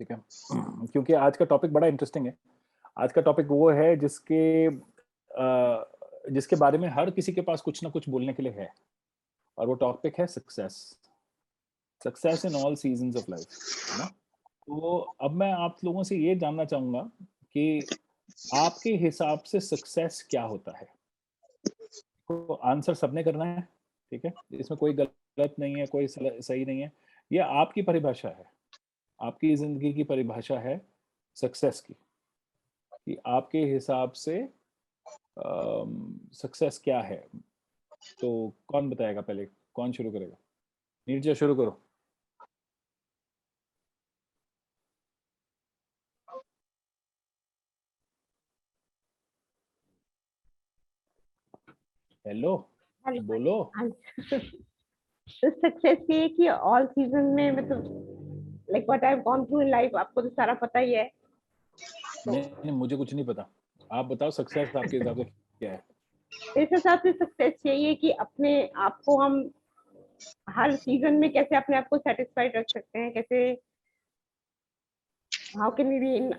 ठीक है। क्योंकि आज का टॉपिक बड़ा इंटरेस्टिंग है। आज का टॉपिक वो है जिसके बारे में हर किसी के पास कुछ ना कुछ बोलने के लिए है, और वो टॉपिक है success. Success in all seasons of life, है ना? तो अब मैं आप लोगों से ये जानना चाहूंगा कि आपके हिसाब से सक्सेस क्या होता है? तो आंसर सबने करना है, ठीक है? इसमें कोई गलत नहीं है, कोई सही नहीं है। ये आपकी परिभाषा है, आपकी जिंदगी की परिभाषा है सक्सेस की, कि आपके हिसाब से सक्सेस क्या है। तो कौन बताएगा पहले? कौन शुरू करेगा? नीरजा शुरू करो। Hello, hello. बोलो। हाँ। तो सक्सेस ये है कि ऑल सीजन में मतलब like what I have gone through in life, आपको तो सारा पता ही है। तो नहीं नहीं, मुझे कुछ नहीं पता। आप बताओ सक्सेस आपके हिसाब से क्या है? मेरे हिसाब से सक्सेस यही है कि अपने आप को हम हर सीजन में कैसे अपने आप को सेटिस्फाइड रख सकते हैं, कैसे how can we be in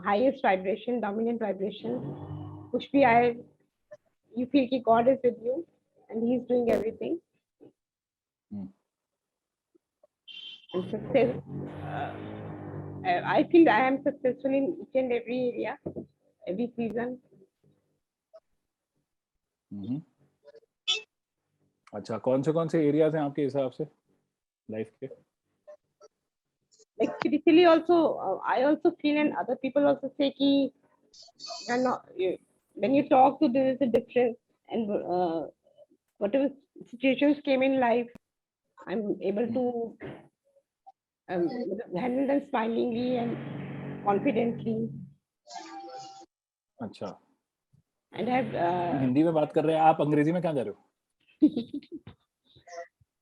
highest vibration, dominant vibration. कुछ भी आए, यू फील कि God is with you and he is doing everything. And success, I feel I am successful in each and every area, every season. हम्म। अच्छा, कौन से areas हैं आपके हिसाब से लाइफ के? Like spiritually also, I also feel, and other people also say ki you're not, when you talk to, there is a difference, and whatever situations came in life, I'm able to handle them smilingly and confidently. अच्छा, And have हम हिंदी में बात कर रहे हैं, आप अंग्रेजी में क्या कर रहे हो?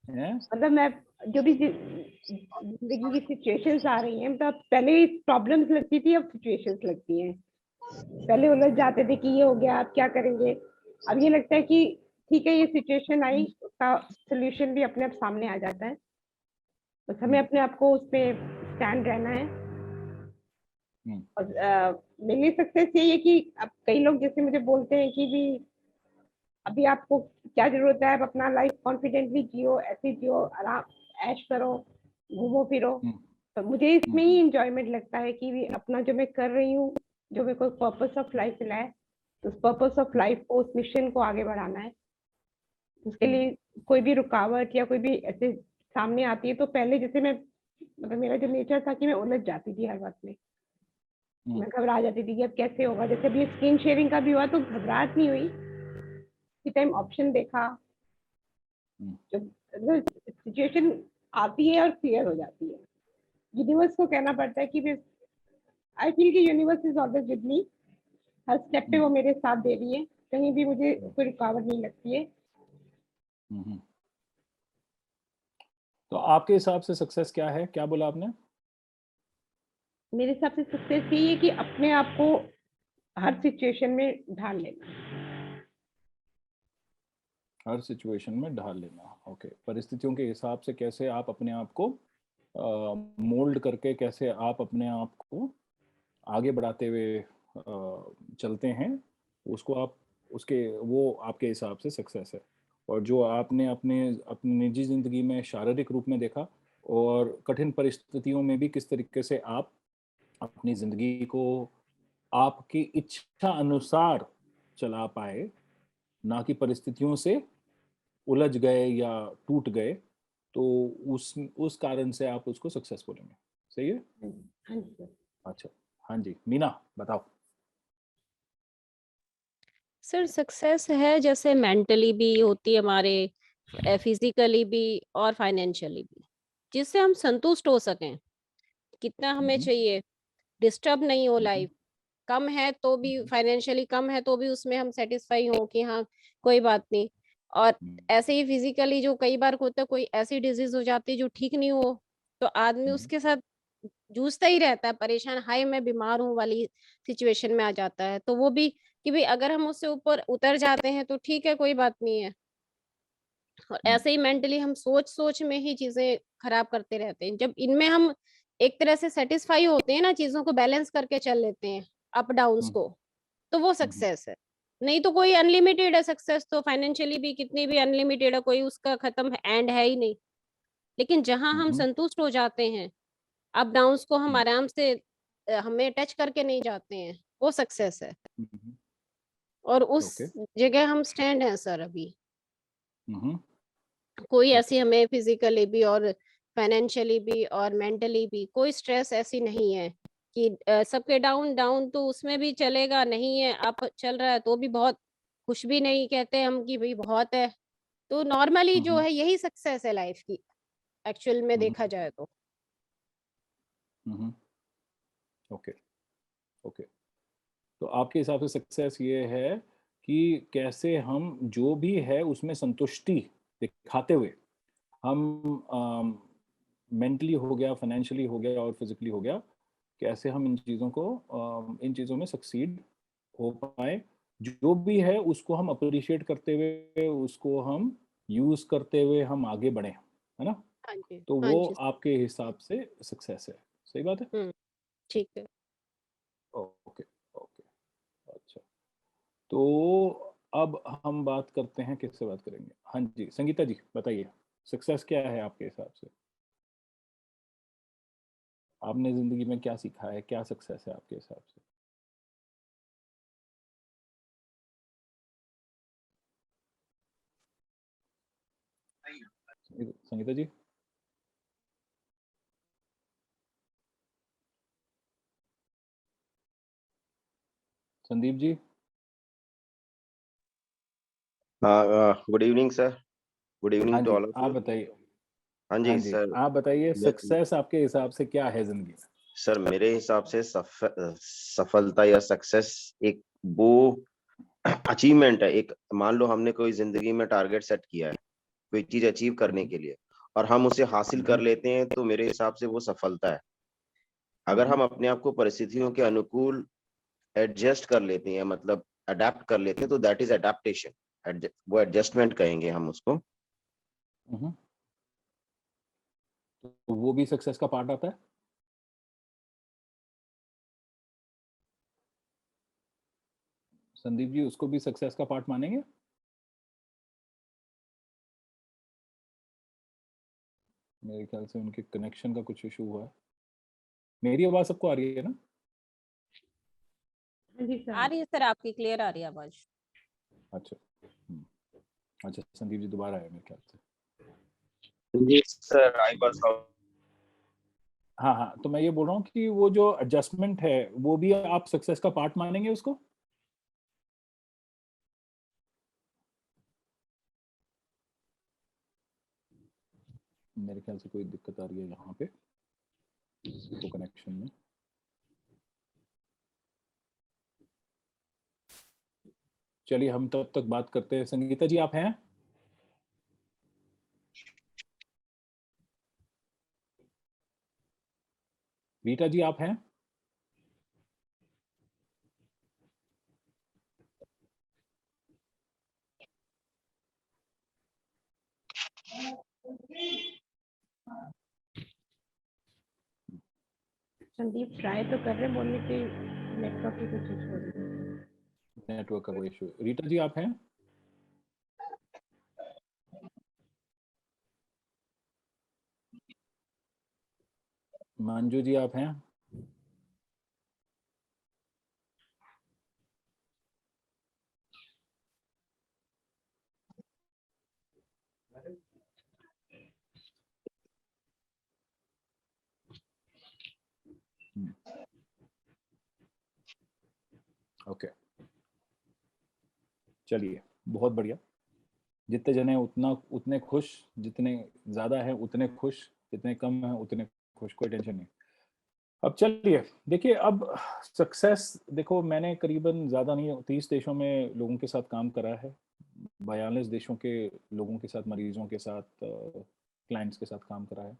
हैं? मतलब मैं जो भी जिंदगी की सिचुएशंस आ रही हैं, मतलब पहले प्रॉब्लम्स लगती थी, अब सिचुएशंस लगती हैं। पहले उलझ जाते थे कि ये हो गया, अब क्या करेंगे। अब ये लगता है कि ठीक है, ये सिचुएशन आई, उसका सोल्यूशन भी अपने आप सामने आ जाता है। बस हमें अपने आप को उस पे स्टैंड रहना है। और मेरी सक्सेस यही है कि अब कई लोग जैसे मुझे बोलते हैं कि भी अभी आपको क्या जरूरत है, आप अपना लाइफ कॉन्फिडेंटली जियो, ऐसे जियो, आराम ऐश करो, घूमो फिरो। तो मुझे इसमें ही इंजॉयमेंट लगता है कि भी अपना जो मैं कर रही हूँ, जो मेरे को पर्पस ऑफ लाइफ मिला है, तो उस पर्पस ऑफ लाइफ को, उस मिशन को आगे बढ़ाना है। उसके लिए कोई भी रुकावट या कोई भी ऐसे सामने आती है, तो पहले जैसे मैं मतलब मेरा जो नेचर था कि मैं उलझ जाती थी हर बात में, मैं घबरा जाती थी कि अब कैसे होगा। जैसे अभी स्क्रीन शेयरिंग का भी हुआ तो घबराहट नहीं हुई, कि टाइम ऑप्शन देखा, जब सिचुएशन आती है और क्लियर हो जाती है, यूनिवर्स को कहना पड़ता है कि आई फील कि universe is always with me. Her step पे वो मेरे साथ दे रही है, कहीं भी मुझे कोई रुकावट नहीं लगती है। तो आपके हिसाब से सक्सेस क्या है? क्या बोला आपने? मेरे हिसाब से सक्सेस यही है कि अपने आप को हर सिचुएशन में ढाल लेना। हर सिचुएशन में ढाल लेना, ओके। परिस्थितियों के हिसाब से कैसे आप अपने आप को मोल्ड करके, कैसे आप अपने आप को आगे बढ़ाते हुए चलते हैं, उसको आप, उसके, वो आपके हिसाब से सक्सेस है। और जो आपने अपने अपनी निजी जिंदगी में शारीरिक रूप में देखा, और कठिन परिस्थितियों में भी किस तरीके से आप अपनी जिंदगी को आपकी इच्छा अनुसार चला पाए, ना कि परिस्थितियों से उलझ गए या टूट गए, तो उस कारण से आप उसको सक्सेस बोलेंगे। सही है? हाँ जी। अच्छा, हाँ जी, मीना बताओ। सर सक्सेस है जैसे मेंटली भी होती है हमारे, फिजिकली भी और फाइनेंशियली भी, जिससे हम संतुष्ट हो सकें। कितना हमें चाहिए, डिस्टर्ब नहीं हो लाइफ, कम है तो भी, फाइनेंशियली कम है तो भी उसमें हम सेटिस्फाई हो कि हाँ कोई बात नहीं। और ऐसे ही फिजिकली जो कई बार होता है, कोई ऐसी डिजीज हो जाती है जो ठीक नहीं हो, तो आदमी उसके साथ जूझता ही रहता है, परेशान, हाय मैं बीमार हूँ वाली सिचुएशन में आ जाता है। तो वो भी कि भाई अगर हम उससे ऊपर उतर जाते हैं तो ठीक है, कोई बात नहीं है। और ऐसे ही मेंटली हम सोच सोच में ही चीजें खराब करते रहते हैं। जब इनमें हम एक तरह से सेटिस्फाई होते हैं ना, चीजों को बैलेंस करके चल लेते हैं अप डाउन्स हम्म, को, तो वो हम्म, सक्सेस है। नहीं तो कोई अनलिमिटेड है सक्सेस, तो फाइनेंशियली भी कितनी भी अनलिमिटेड है, कोई उसका खत्म एंड है ही नहीं। लेकिन जहां हम हम्म, संतुष्ट हो जाते हैं, अप डाउन्स को हम हम्म, आराम से हमें टच करके नहीं जाते हैं, वो सक्सेस है। हम्म, और उस ओके, जगह हम स्टैंड हैं सर अभी। हम्म, कोई ओके, ऐसी हमें फिजिकली भी और फाइनेंशियली भी और मेंटली भी कोई स्ट्रेस ऐसी नहीं है कि सबके डाउन डाउन तो उसमें भी चलेगा, नहीं है अप चल रहा है तो भी बहुत खुश भी नहीं कहते हम कि भाई बहुत है। तो नॉर्मली जो हम्म, है यही सक्सेस है लाइफ की, एक्चुअल में हम्म, देखा जाए तो। हम्म, ओके, ओके। तो आपके हिसाब से सक्सेस ये है कि कैसे हम जो भी है उसमें संतुष्टि दिखाते हुए हम मेंटली हो गया, फाइनेंशियली हो गया और फिजिकली हो गया, कैसे हम इन चीज़ों को इन चीज़ों में सक्सीड हो पाए, जो भी है उसको हम अप्रिशिएट करते हुए, उसको हम यूज़ करते हुए हम आगे बढ़े, है ना? हाँ जी, तो हाँ वो जी। आपके हिसाब से सक्सेस है, सही बात है? ठीक है। ओके, ओके, अच्छा। तो अब हम बात करते हैं, किससे बात करेंगे? हाँ जी, संगीता जी बताइए, सक्सेस क्या है आपके हिसाब से? आपने जिंदगी में क्या सीखा है, क्या सक्सेस है आपके हिसाब से? संगीता जी, संदीप जी, हाँ, गुड इवनिंग सर। गुड हाँ इवनिंग टू जी, ऑल ऑफ आप यू। बताइए। हाँ हाँ जी जी, सर। आप बताइए मे- सक्सेस आपके हिसाब से क्या है जिंदगी में? सर मेरे हिसाब से सफलता या सक्सेस एक वो अचीवमेंट है। एक मान लो हमने कोई जिंदगी में टारगेट सेट किया है कोई चीज अचीव करने हम्म, के लिए, और हम उसे हासिल कर हम्म, लेते हैं, तो मेरे हिसाब से वो सफलता है। अगर हम्म, हम अपने आप को परिस्थितियों के अनुकूल एडजस्ट कर लेते हैं, मतलब अडेप्ट कर लेते हैं, तो दैट इज एडेप्टेशन। वो एडजस्टमेंट कहेंगे हम उसको। हम्म। तो वो भी सक्सेस का पार्ट आता है? संदीप जी उसको भी सक्सेस का पार्ट मानेंगे? मेरे ख्याल से उनके कनेक्शन का कुछ इशू हुआ है। मेरी आवाज सबको आ रही है ना? हाँ जी आ सर। रही है सर, आपकी क्लियर आ रही है आवाज। अच्छा, अच्छा, संदीप जी दोबारा आए मेरे ख्याल से। जी सर, आई वाज हाँ, हाँ, तो मैं ये बोल रहा हूँ कि वो जो एडजस्टमेंट है वो भी आप सक्सेस का पार्ट मानेंगे उसको? मेरे ख्याल से कोई दिक्कत आ रही है यहाँ पे इसको कनेक्शन में। चलिए हम तब तक बात करते हैं। संगीता जी आप हैं? रीटा जी आप हैं? संदीप ट्राई तो कर रहे हैं बोलने की, नेटवर्क की कुछ इशू हो रही है। नेटवर्क का कोई इशू? रीटा जी आप हैं? मंजू जी आप हैं? ओके, चलिए, बहुत बढ़िया। जितने जने उतना उतने खुश, जितने ज्यादा है उतने खुश, जितने कम है उतने खुश, कोई टेंशन नहीं। अब चलिए देखिए, अब सक्सेस देखो, मैंने करीबन ज़्यादा नहीं 30 देशों में लोगों के साथ काम करा है, 42 देशों के लोगों के साथ, मरीजों के साथ, क्लाइंट्स के साथ काम करा है।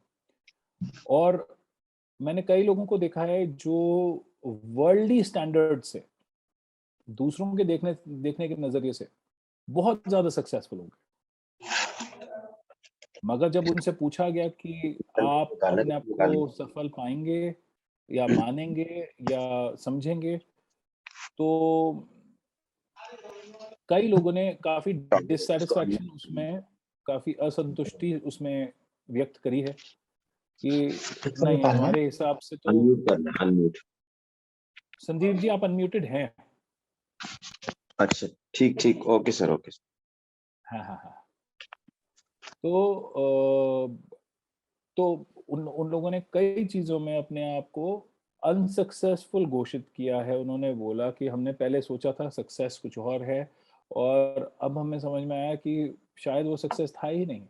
और मैंने कई लोगों को देखा है जो वर्ल्डली स्टैंडर्ड से, दूसरों के देखने देखने के नज़रिए से बहुत ज़्यादा सक्सेसफुल हो गए। मगर जब उनसे पूछा गया कि आप अपने आप को सफल पाएंगे या मानेंगे या समझेंगे, तो कई लोगों ने काफी डिससैटिस्फैक्शन उसमें, काफी असंतुष्टि उसमें व्यक्त करी है कि नहीं, हमारे हिसाब से तो। अनम्यूट करना, अनम्यूट। संदीप जी आप अनम्यूटेड हैं। अच्छा ठीक ठीक, ओके सर, ओके। हाँ हाँ हाँ। तो उन लोगों ने कई चीजों में अपने आप को अनसक्सेसफुल घोषित किया है। उन्होंने बोला कि हमने पहले सोचा था सक्सेस कुछ और है, और अब हमें समझ में आया कि शायद वो सक्सेस था ही नहीं।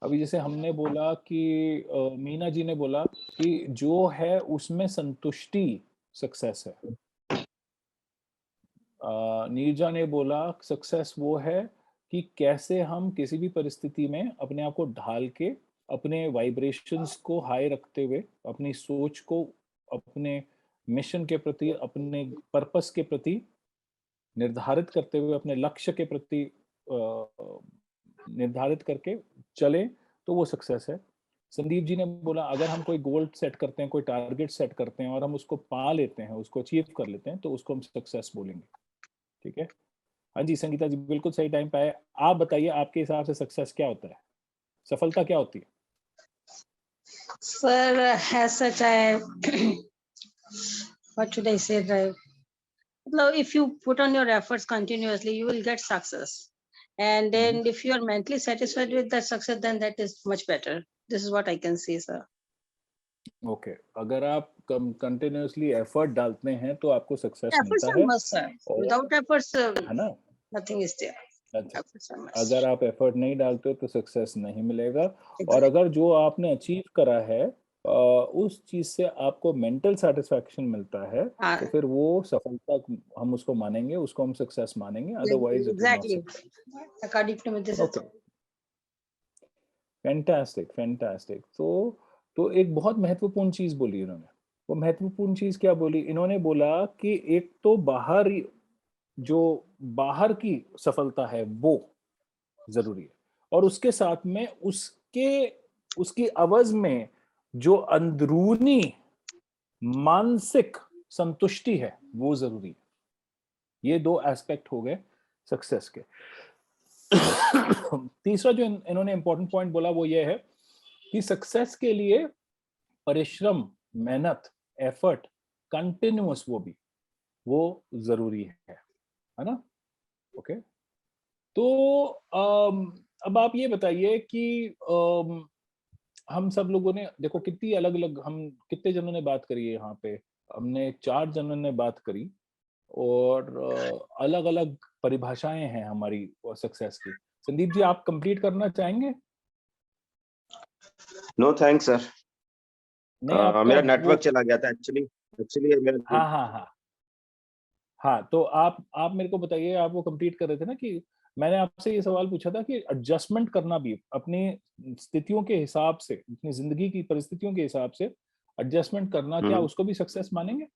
अभी जैसे हमने बोला कि मीना जी ने बोला कि जो है उसमें संतुष्टि सक्सेस है। नीरजा ने बोला सक्सेस वो है कि कैसे हम किसी भी परिस्थिति में अपने आप को ढाल के, अपने वाइब्रेशंस को हाई रखते हुए, अपनी सोच को अपने मिशन के प्रति, अपने पर्पस के प्रति निर्धारित करते हुए, अपने लक्ष्य के प्रति निर्धारित करके चले, तो वो सक्सेस है। संदीप जी ने बोला अगर हम कोई गोल सेट करते हैं, कोई टारगेट सेट करते हैं और हम उसको पा लेते हैं, उसको अचीव कर लेते हैं, तो उसको हम सक्सेस बोलेंगे। ठीक है। हाँ जी संगीता जी बिल्कुल सही टाइम पे आए। आप बताइए आपके हिसाब से सक्सेस क्या होता है, सफलता क्या होती है? Sir, as such, what should I say? If you put on your efforts continuously, you will get success. And then if you are mentally satisfied with that success, then that is much better. This is what I can say, sir. Okay, अगर आप continuously effort डालते हैं तो आपको success Efforts मिलता are है। must, sir. Without efforts, है ना? nothing is there. अच्छा, Efforts are must. अगर आप एफर्ट नहीं डालते हो तो सक्सेस नहीं मिलेगा। और Exactly. अगर जो आपने अचीव करा है उस चीज से आपको मेंटल सेटिस्फैक्शन मिलता है, तो फिर वो सफलता हम उसको मानेंगे, उसको हम सक्सेस मानेंगे, otherwise it is not Exactly. Success. According to me, this is fantastic fantastic. तो एक बहुत महत्वपूर्ण चीज बोली इन्होंने। वो महत्वपूर्ण चीज क्या बोली? इन्होंने बोला कि एक तो जो बाहर की सफलता है वो जरूरी है, और उसके साथ में उसकी अवज में जो अंदरूनी मानसिक संतुष्टि है वो जरूरी है। ये दो एस्पेक्ट हो गए सक्सेस के। तीसरा जो इन्होंने इंपॉर्टेंट पॉइंट बोला वो ये है कि सक्सेस के लिए परिश्रम, मेहनत, एफर्ट, कंटिन्यूअस वो जरूरी है ना? ओके। तो अब आप ये बताइए कि हम सब लोगों ने देखो कितनी अलग अलग, हम कितने जनों ने बात करी है यहाँ पे? हमने 4 जनों ने बात करी, और अलग अलग परिभाषाएं हैं हमारी सक्सेस की। संदीप जी आप कंप्लीट करना चाहेंगे? No thanks sir. नहीं आपका मेरा नेटवर्क चला गया था एक्चुअली मेरा। हाँ हाँ हाँ हाँ। तो आप मेरे को बताइए, आप वो कंप्लीट कर रहे थे ना कि मैंने आपसे ये सवाल पूछा था कि एडजस्टमेंट करना भी अपनी स्थितियों के हिसाब से, अपनी जिंदगी की परिस्थितियों के हिसाब से एडजस्टमेंट करना, क्या उसको भी सक्सेस मानेंगे?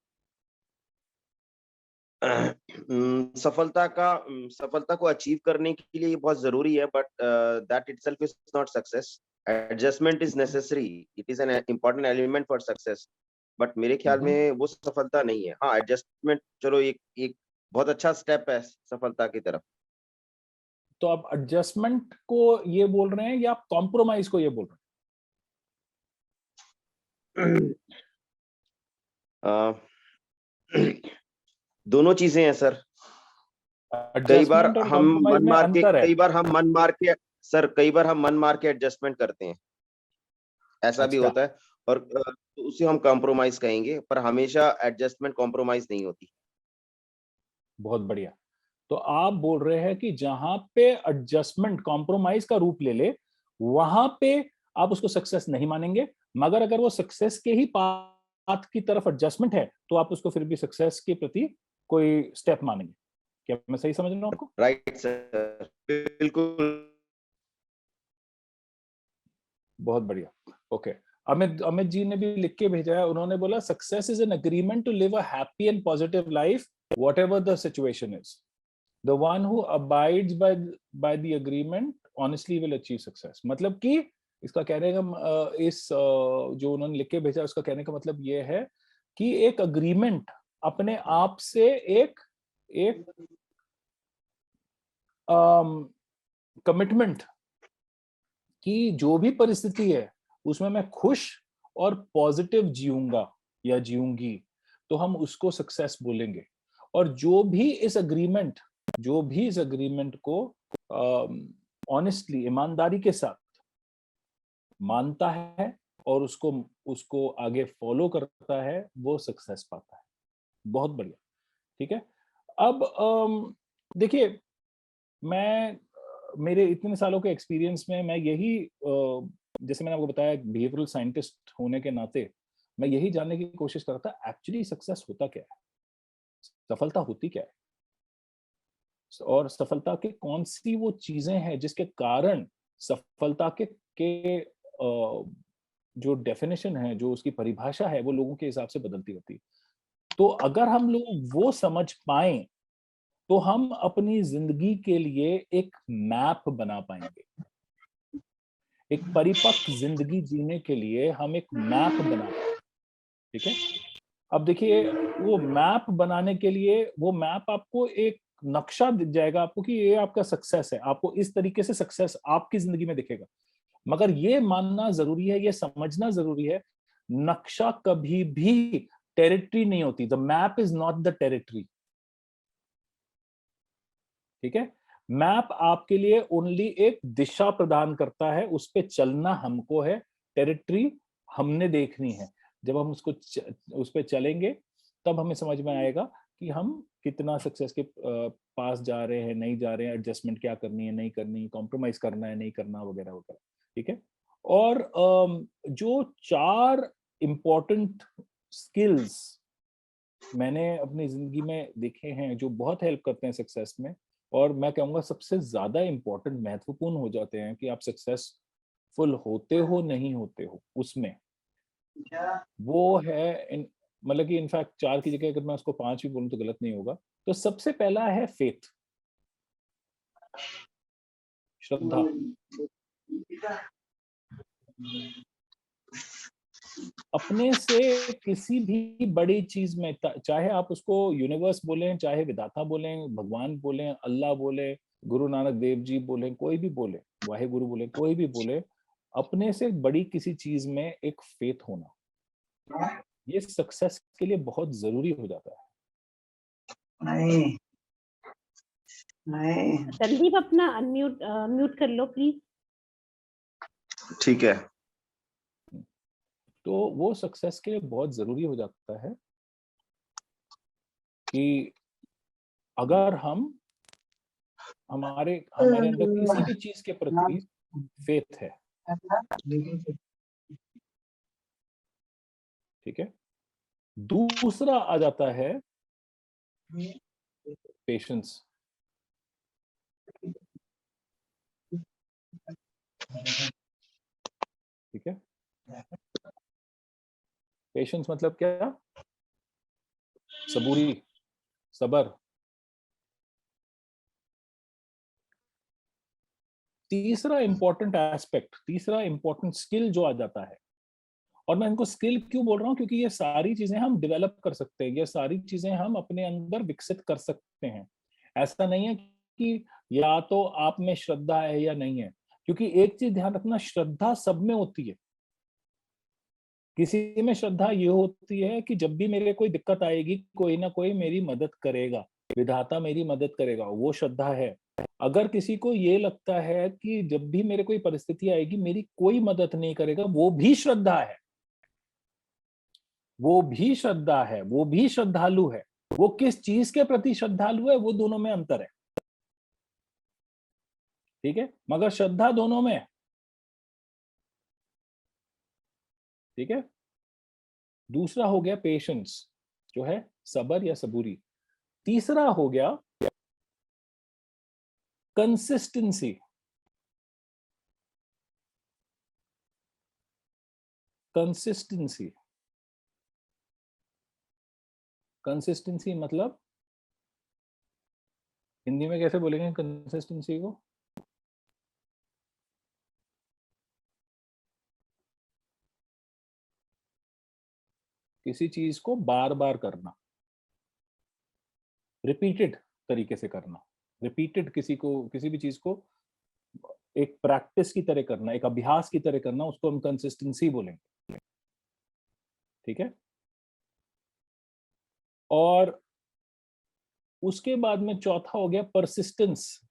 सफलता को अचीव करने के लिए बहुत जरूरी है, but that itself is not success. Adjustment is necessary, it is an important element for success, but मेरे ख्याल में वो सफलता नहीं है। हाँ, एडजस्टमेंट चलो एक बहुत अच्छा स्टेप है सफलता की तरफ। तो आप एडजस्टमेंट को ये बोल रहे हैं या आप कॉम्प्रोमाइज को ये बोल रहे हैं? दोनों चीजें हैं सर। हैं? कई बार एडजस्टमेंट और हम कॉम्प्रोमाइज मन में मार के अंतर है। कई बार हम मन मार के एडजस्टमेंट करते हैं, ऐसा भी अच्छा। होता है, और तो उसे हम कॉम्प्रोमाइज कहेंगे, पर हमेशा एडजस्टमेंट कॉम्प्रोमाइज नहीं होती। बहुत बढ़िया। तो आप बोल रहे हैं कि जहां पे एडजस्टमेंट कॉम्प्रोमाइज का रूप ले ले, वहां पे आप उसको सक्सेस नहीं मानेंगे, मगर अगर वो सक्सेस के ही पाथ की तरफ एडजस्टमेंट है तो आप उसको फिर भी सक्सेस के प्रति कोई स्टेप मानेंगे। क्या मैं सही समझ रहा हूं आपको? राइट सर, बिल्कुल। बहुत बढ़िया। ओके। अमित जी ने भी लिख के भेजा है, उन्होंने बोला success is an agreement to live a happy and positive life whatever the situation is. The one who abides by the agreement honestly will achieve success. मतलब कि इसका कहने का जो उन्होंने लिख के भेजा उसका कहने का मतलब ये है कि एक अग्रीमेंट अपने आप से एक कमिटमेंट कि जो भी परिस्थिति है उसमें मैं खुश और पॉजिटिव जीऊंगा या जीऊंगी, तो हम उसको सक्सेस बोलेंगे। और जो भी इस अग्रीमेंट को ऑनेस्टली ईमानदारी के साथ मानता है और उसको आगे फॉलो करता है, वो सक्सेस पाता है। बहुत बढ़िया, ठीक है। अब देखिए, मैं मेरे इतने सालों के एक्सपीरियंस में मैं यही जैसे मैंने आपको बताया बिहेवियरल साइंटिस्ट होने के नाते मैं यही जानने की कोशिश करता एक्चुअली सक्सेस होता क्या है, सफलता होती क्या है, और सफलता के कौन सी वो चीजें हैं जिसके कारण सफलता के जो डेफिनेशन है, जो उसकी परिभाषा है, वो लोगों के हिसाब से बदलती रहती है। तो अगर हम लोग वो समझ पाए तो हम अपनी जिंदगी के लिए एक मैप बना पाएंगे। एक परिपक्व जिंदगी जीने के लिए हम एक मैप बना पाएंगे, ठीक है। अब देखिए, वो मैप बनाने के लिए वो मैप आपको एक नक्शा दिख जाएगा आपको कि ये आपका सक्सेस है, आपको इस तरीके से सक्सेस आपकी जिंदगी में दिखेगा। मगर ये मानना जरूरी है, ये समझना जरूरी है, नक्शा कभी भी टेरिटरी नहीं होती। The map is not the territory, ठीक है। मैप आपके लिए ओनली एक दिशा प्रदान करता है, उस पे चलना हमको है, टेरिटरी हमने देखनी है। जब हम उस पे चलेंगे तब हमें समझ में आएगा कि हम कितना सक्सेस के पास जा रहे हैं, नहीं जा रहे हैं, एडजस्टमेंट क्या करनी है, नहीं करनी, कॉम्प्रोमाइज करना है, नहीं करना, वगैरह वगैरह, ठीक है। और जो 4 इंपॉर्टेंट स्किल्स मैंने अपनी जिंदगी में देखे हैं जो बहुत हेल्प करते हैं सक्सेस में, और मैं कहूँगा सबसे ज्यादा इंपॉर्टेंट, महत्वपूर्ण हो जाते हैं कि आप सक्सेसफुल होते हो नहीं होते हो उसमें, वो है मतलब कि इनफैक्ट 4 की जगह अगर मैं उसको 5 भी बोलूं तो गलत नहीं होगा। तो सबसे पहला है फेथ, श्रद्धा। अपने से किसी भी बड़ी चीज में, चाहे आप उसको यूनिवर्स बोलें, चाहे विधाता बोलें, भगवान बोलें, अल्लाह बोले, गुरु नानक देव जी बोले, कोई भी बोले, वाहे गुरु बोले, कोई भी बोले, अपने से बड़ी किसी चीज में एक फेथ होना, ये सक्सेस के लिए बहुत जरूरी हो जाता है। नहीं नहीं संदीप अपना म्यूट कर लो प्लीज। ठीक है। तो वो सक्सेस के लिए बहुत जरूरी हो जाता है कि अगर हमारे अंदर किसी भी चीज के प्रति फेथ है, ठीक है। दूसरा आ जाता है पेशेंस, ठीक है। पेशेंस मतलब क्या? सबूरी, सबर। तीसरा इंपॉर्टेंट एस्पेक्ट, तीसरा इंपॉर्टेंट स्किल जो आ जाता है, और मैं इनको स्किल क्यों बोल रहा हूं, क्योंकि ये सारी चीजें हम डेवलप कर सकते हैं, ये सारी चीजें हम अपने अंदर विकसित कर सकते हैं। ऐसा नहीं है कि या तो आप में श्रद्धा है या नहीं है, क्योंकि एक चीज ध्यान रखना, श्रद्धा सब में होती है। किसी में श्रद्धा ये होती है कि जब भी मेरे कोई दिक्कत आएगी, कोई ना कोई मेरी मदद करेगा, विधाता मेरी मदद करेगा, वो श्रद्धा है। अगर किसी को ये लगता है कि जब भी मेरे कोई परिस्थिति आएगी मेरी कोई मदद नहीं करेगा, वो भी श्रद्धा है, वो भी श्रद्धा है, वो भी श्रद्धालु है। वो किस चीज के प्रति श्रद्धालु है, वो दोनों में अंतर है, ठीक है। मगर श्रद्धा दोनों में है, ठीक है। दूसरा हो गया पेशेंस, जो है सबर या सबूरी। तीसरा हो गया कंसिस्टेंसी। कंसिस्टेंसी, कंसिस्टेंसी मतलब हिंदी में कैसे बोलेंगे कंसिस्टेंसी को? किसी चीज को बार बार करना, रिपीटेड तरीके से करना, रिपीटेड किसी भी चीज को एक प्रैक्टिस की तरह करना, एक अभ्यास की तरह करना, उसको हम कंसिस्टेंसी बोलेंगे। ठीक है। और उसके बाद में चौथा हो गया परसिस्टेंस।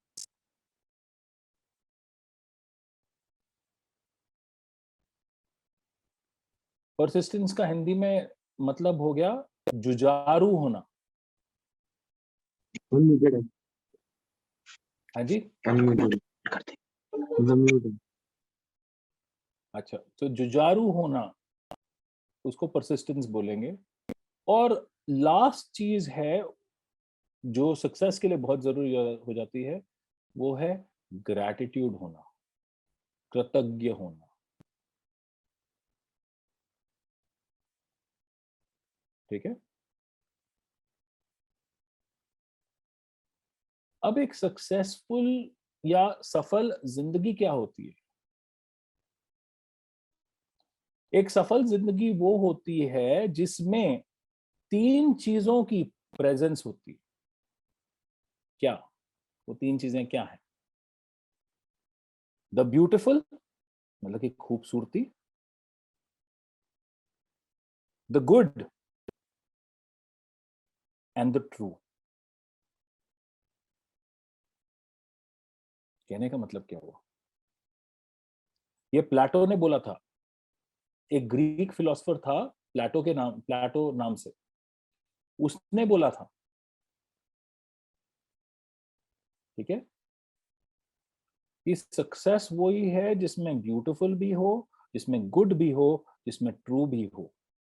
परसिस्टेंस का हिंदी में मतलब हो गया जुझारू होना। हाँ जी, अच्छा, तो जुझारू होना उसको परसिस्टेंस बोलेंगे। और लास्ट चीज है जो सक्सेस के लिए बहुत जरूरी हो जाती है, वो है ग्रैटिट्यूड होना, कृतज्ञ होना। ठीक है। अब एक सक्सेसफुल या सफल जिंदगी क्या होती है? एक सफल जिंदगी वो होती है जिसमें 3 चीजों की प्रेजेंस होती है। क्या वो 3 चीजें क्या है? द ब्यूटिफुल मतलब कि खूबसूरती, the good and the true. कहने का मतलब क्या हुआ? ये प्लेटो ने बोला था। एक ग्रीक फिलोसोफर था प्लेटो नाम से, उसने बोला था। ठीक है। कि सक्सेस वही है जिसमें ब्यूटीफुल भी हो, जिसमें गुड भी हो, जिसमें ट्रू भी हो।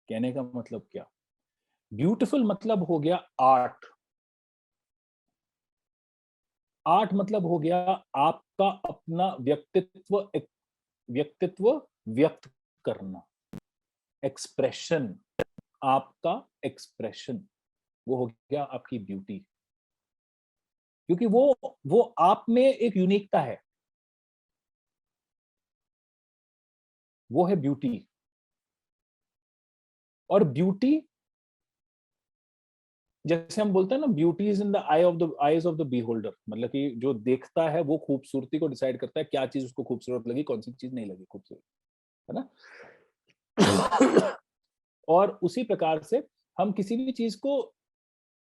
कहने का मतलब क्या? ब्यूटीफुल मतलब हो गया आर्ट। आर्ट मतलब हो गया आपका अपना व्यक्तित्व व्यक्त करना, एक्सप्रेशन, आपका एक्सप्रेशन, वो हो गया आपकी ब्यूटी। क्योंकि वो आप में एक यूनिकता है, वो है ब्यूटी। और ब्यूटी, जैसे हम बोलते हैं ना, beauty is in the eyes of the beholder. मतलब कि जो देखता है वो खूबसूरती को डिसाइड करता है, क्या चीज उसको खूबसूरत लगी, कौन सी चीज नहीं लगी खूबसूरत, है ना। और उसी प्रकार से हम किसी भी चीज को,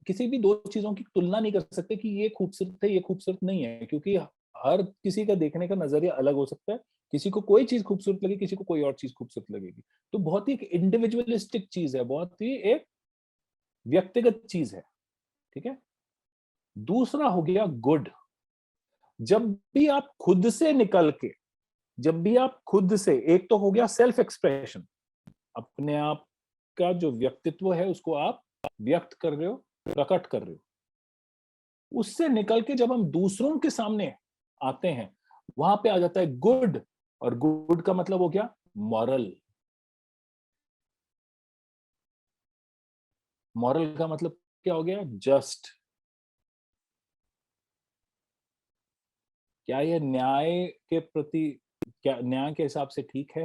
किसी भी 2 चीजों की तुलना नहीं कर सकते कि ये खूबसूरत है, ये खूबसूरत नहीं है, क्योंकि हर किसी का देखने का नजरिया अलग हो सकता है। किसी को कोई चीज खूबसूरत लगी, किसी को कोई और चीज खूबसूरत लगेगी। तो बहुत ही एक इंडिविजुअलिस्टिक चीज है, बहुत ही एक व्यक्तिगत चीज है। ठीक है। दूसरा हो गया गुड। जब भी आप खुद से निकल के, जब भी आप खुद से, एक तो हो गया सेल्फ एक्सप्रेशन, अपने आप का जो व्यक्तित्व है उसको आप व्यक्त कर रहे हो, प्रकट कर रहे हो। उससे निकल के जब हम दूसरों के सामने आते हैं, वहां पे आ जाता है गुड। और गुड का मतलब हो गया मॉरल। मॉरल का मतलब क्या हो गया? जस्ट। क्या ये न्याय के प्रति, क्या न्याय के हिसाब से ठीक है,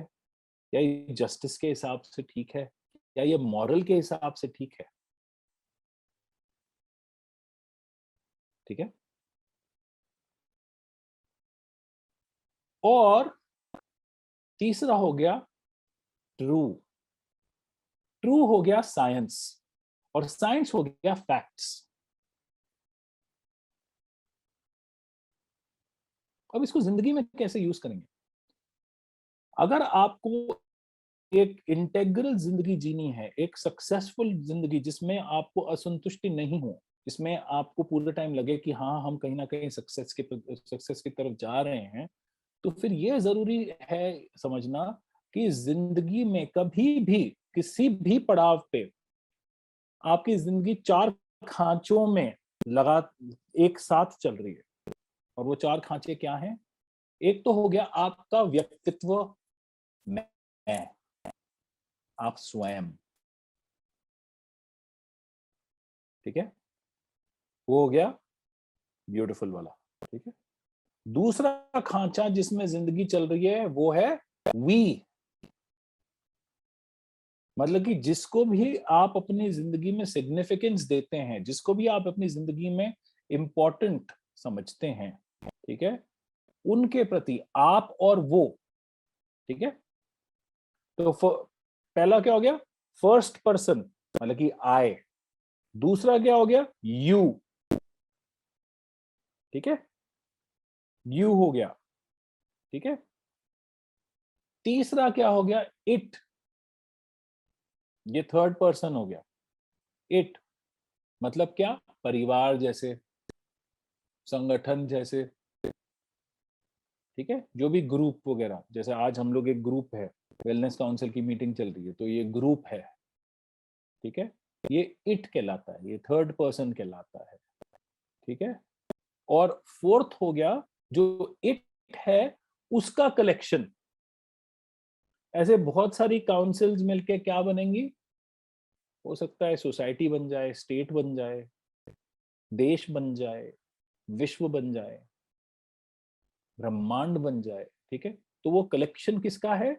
या ये जस्टिस के हिसाब से ठीक है, या ये मॉरल के हिसाब से ठीक है? ठीक है। और तीसरा हो गया ट्रू। ट्रू हो गया साइंस, और साइंस हो गया फैक्ट्स। अब इसको जिंदगी में कैसे यूज करेंगे? अगर आपको एक इंटेग्रल जिंदगी जीनी है, एक सक्सेसफुल जिंदगी जिसमें आपको असंतुष्टि नहीं हो, जिसमें आपको पूरे टाइम लगे कि हाँ हम कहीं ना कहीं सक्सेस की तरफ जा रहे हैं, तो फिर ये जरूरी है समझना कि जिंदगी में कभी भी, किसी भी पड़ाव पे आपकी जिंदगी 4 खांचों में लगा एक साथ चल रही है। और वो 4 खांचे क्या हैं? एक तो हो गया आपका व्यक्तित्व, मैं, आप स्वयं। ठीक है। वो हो गया ब्यूटीफुल वाला। ठीक है। दूसरा खांचा जिसमें जिंदगी चल रही है वो है वी, मतलब कि जिसको भी आप अपनी जिंदगी में सिग्निफिकेंस देते हैं, जिसको भी आप अपनी जिंदगी में इम्पोर्टेंट समझते हैं, ठीक है, उनके प्रति आप और वो, ठीक है। तो पहला क्या हो गया, फर्स्ट पर्सन मतलब कि आई, दूसरा क्या हो गया, यू, ठीक है, यू हो गया, ठीक है। तीसरा क्या हो गया, इट, ये थर्ड पर्सन हो गया। इट मतलब क्या, परिवार जैसे, संगठन जैसे, ठीक है, जो भी ग्रुप वगैरह, जैसे आज हम लोग एक ग्रुप है, वेलनेस काउंसिल की मीटिंग चल रही है, तो ये ग्रुप है, ठीक है, ये इट कहलाता है, ये थर्ड पर्सन कहलाता है, ठीक है। और फोर्थ हो गया जो इट है उसका कलेक्शन। ऐसे बहुत सारी काउंसिल्स मिलके क्या बनेंगी, हो सकता है सोसाइटी बन जाए, स्टेट बन जाए, देश बन जाए, विश्व बन जाए, ब्रह्मांड बन जाए, ठीक है। तो वो कलेक्शन किसका है,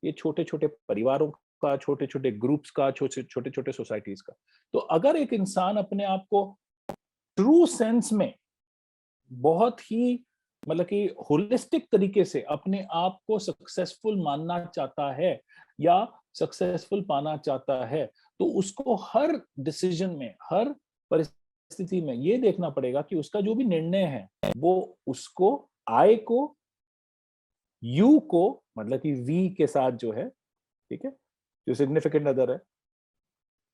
ये छोटे छोटे परिवारों का, छोटे छोटे ग्रुप्स का, छोटे छोटे सोसाइटीज का। तो अगर एक इंसान अपने आप को ट्रू सेंस में बहुत ही मतलब कि होलिस्टिक तरीके से अपने आप को सक्सेसफुल मानना चाहता है या सक्सेसफुल पाना चाहता है, तो उसको हर डिसीजन में, हर परिस्थिति में ये देखना पड़ेगा कि उसका जो भी निर्णय है वो उसको, आई को, यू को मतलब कि वी के साथ जो है, ठीक है, जो सिग्निफिकेंट अदर है,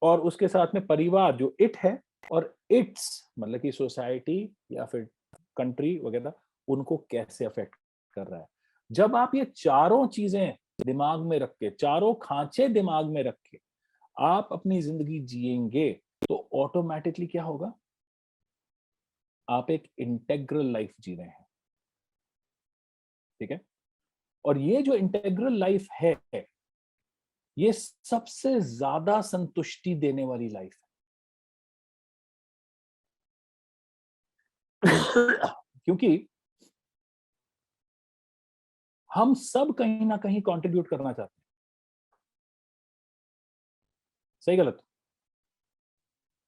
और उसके साथ में परिवार जो इट है, और इट्स मतलब कि सोसाइटी या फिर कंट्री वगैरह, उनको कैसे अफेक्ट कर रहा है। जब आप ये चारों चीजें दिमाग में रख के, चारों खांचे दिमाग में रख के आप अपनी जिंदगी जिएंगे, तो ऑटोमेटिकली क्या होगा, आप एक इंटेग्रल लाइफ जी रहे हैं, ठीक है। और ये जो इंटेग्रल लाइफ है, ये सबसे ज्यादा संतुष्टि देने वाली लाइफ है। क्योंकि हम सब कहीं ना कहीं कंट्रीब्यूट करना चाहते हैं, सही गलत,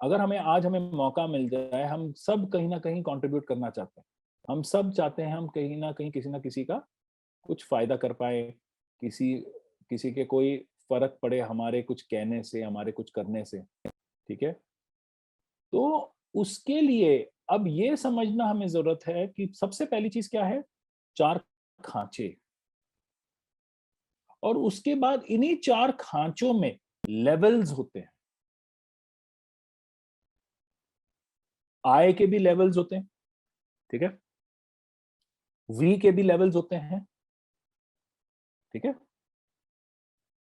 अगर हमें मौका मिल जाए, हम सब कहीं ना कहीं कंट्रीब्यूट करना चाहते हैं। हम सब चाहते हैं हम कहीं ना कहीं किसी ना किसी का कुछ फायदा कर पाए, किसी किसी के कोई फर्क पड़े हमारे कुछ कहने से, हमारे कुछ करने से, ठीक है। तो उसके लिए अब ये समझना हमें जरूरत है कि सबसे पहली चीज क्या है, चार खांचे, और उसके बाद इन्हीं चार खांचों में लेवल्स होते हैं। आई के भी लेवल्स होते हैं, ठीक है, वी के भी लेवल्स होते हैं, ठीक है,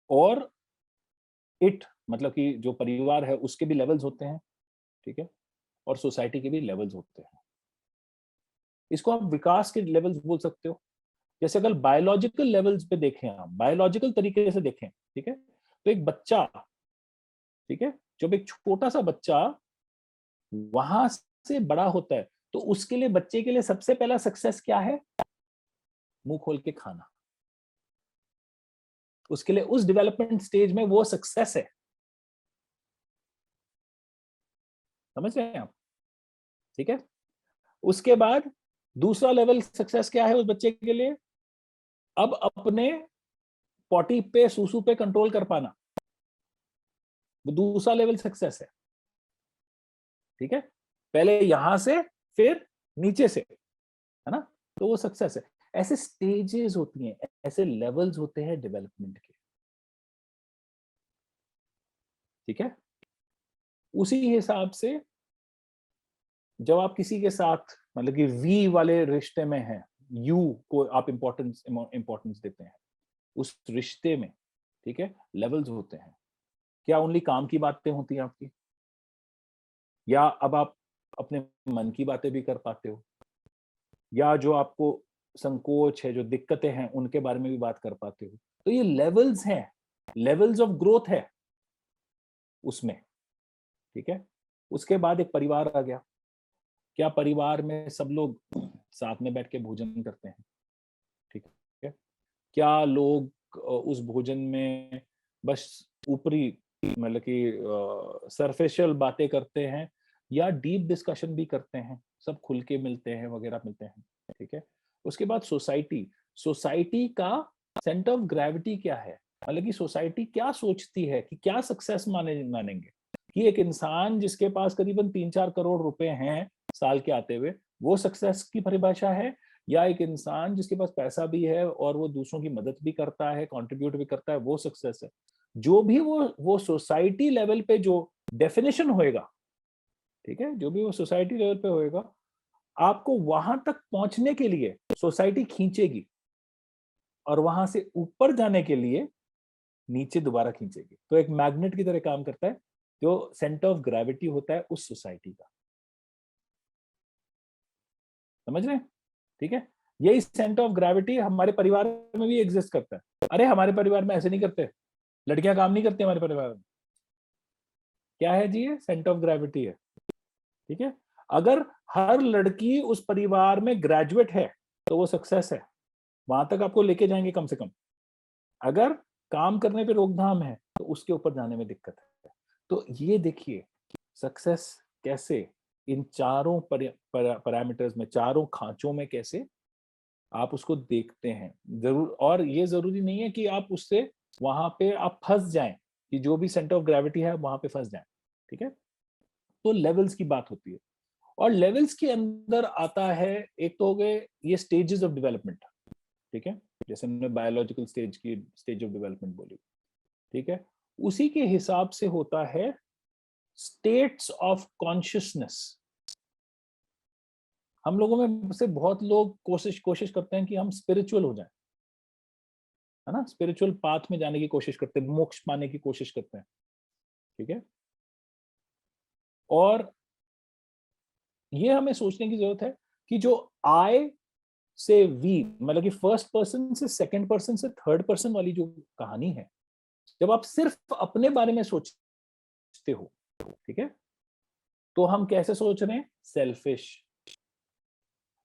और इट मतलब कि जो परिवार है उसके भी लेवल्स होते हैं, ठीक है, और सोसाइटी के भी लेवल्स होते हैं। इसको आप विकास के लेवल्स बोल सकते हो। जैसे अगर बायोलॉजिकल लेवल्स पे देखें, आप बायोलॉजिकल तरीके से देखें, ठीक है, तो एक बच्चा, ठीक है, जब एक छोटा सा बच्चा वहां से बड़ा होता है, तो उसके लिए, बच्चे के लिए सबसे पहला सक्सेस क्या है, मुंह खोल के खाना। उसके लिए उस डेवलपमेंट स्टेज में वो सक्सेस है, समझ रहे हैं आप, ठीक है। उसके बाद दूसरा लेवल सक्सेस क्या है उस बच्चे के लिए, अब अपने पॉटी पे, सूसू पे कंट्रोल कर पाना, वो दूसरा लेवल सक्सेस है, ठीक है। पहले यहां से फिर नीचे से, है ना, तो वो सक्सेस है। ऐसे स्टेजेस होती हैं, ऐसे लेवल्स होते हैं डेवलपमेंट के, ठीक है। उसी हिसाब से जब आप किसी के साथ मतलब कि वी वाले रिश्ते में हैं, यू को आप इंपॉर्टेंस देते हैं, उस रिश्ते में, ठीक है, लेवल्स होते हैं। क्या ओनली काम की बातें होती हैं आपकी, या अब आप अपने मन की बातें भी कर पाते हो, या जो आपको संकोच है, जो दिक्कतें हैं, उनके बारे में भी बात कर पाते हो। तो ये लेवल्स हैं, लेवल्स ऑफ ग्रोथ है उसमें, ठीक है। उसके बाद एक परिवार आ गया। क्या परिवार में सब लोग साथ में बैठ के भोजन करते हैं, ठीक है। क्या लोग उस भोजन में बस ऊपरी मतलब कि सरफेशियल बातें करते हैं या डीप डिस्कशन भी करते हैं, सब खुल के मिलते हैं वगैरह मिलते हैं, ठीक है। उसके बाद सोसाइटी, सोसाइटी का सेंटर ऑफ ग्रेविटी क्या है, मतलब कि सोसाइटी क्या सोचती है कि क्या सक्सेस मानेंगे कि एक इंसान जिसके पास करीबन 3-4 करोड़ रुपए हैं साल के आते हुए, वो सक्सेस की परिभाषा है, या एक इंसान जिसके पास पैसा भी है और वो दूसरों की मदद भी करता है, कंट्रीब्यूट भी करता है, वो सक्सेस है। जो भी वो सोसाइटी लेवल पे जो डेफिनेशन होएगा, ठीक है, जो भी वो सोसाइटी लेवल पे होएगा, आपको वहां तक पहुंचने के लिए सोसाइटी खींचेगी और वहां से ऊपर जाने के लिए नीचे दोबारा खींचेगी। तो एक मैग्नेट की तरह काम करता है जो सेंटर ऑफ ग्रेविटी होता है उस सोसाइटी का, समझ रहे हैं? ठीक है, यही सेंटर ऑफ ग्रेविटी हमारे परिवार में भी एग्जिस्ट करता है। अरे हमारे परिवार में ऐसे नहीं करते, लड़कियां काम नहीं करती हमारे परिवार में, क्या है जी, ये सेंटर ऑफ ग्रेविटी है, ठीक है। अगर हर लड़की उस परिवार में ग्रेजुएट है तो वो सक्सेस है, वहां तक आपको लेके जाएंगे कम से कम। अगर काम करने पे रोकथाम है तो उसके ऊपर जाने में दिक्कत है। तो ये देखिए सक्सेस कैसे इन चारों पैरामीटर्स में, चारों खांचों में कैसे आप उसको देखते हैं जरूर। और ये जरूरी नहीं है कि आप उससे वहां पे आप फंस जाएं, कि जो भी सेंटर ऑफ ग्रेविटी है वहां पे फंस जाएं, ठीक है। तो लेवल्स की बात होती है, और लेवल्स के अंदर आता है, एक तो हो गए ये स्टेजेस ऑफ डेवलपमेंट, ठीक है, जैसे हमने बायोलॉजिकल स्टेज की स्टेज ऑफ डेवलपमेंट बोली, ठीक है। उसी के हिसाब से होता है स्टेट्स ऑफ कॉन्शियसनेस। हम लोगों में से बहुत लोग कोशिश करते हैं कि हम स्पिरिचुअल हो जाएं, है ना, स्पिरिचुअल पाथ में जाने की कोशिश करते हैं, मोक्ष पाने की कोशिश करते हैं, ठीक है। और ये हमें सोचने की जरूरत है कि जो आई से वी, मतलब कि फर्स्ट पर्सन से सेकंड पर्सन से थर्ड पर्सन वाली जो कहानी है, जब आप सिर्फ अपने बारे में सोचते हो, ठीक है, तो हम कैसे सोच रहे हैं, सेल्फिश।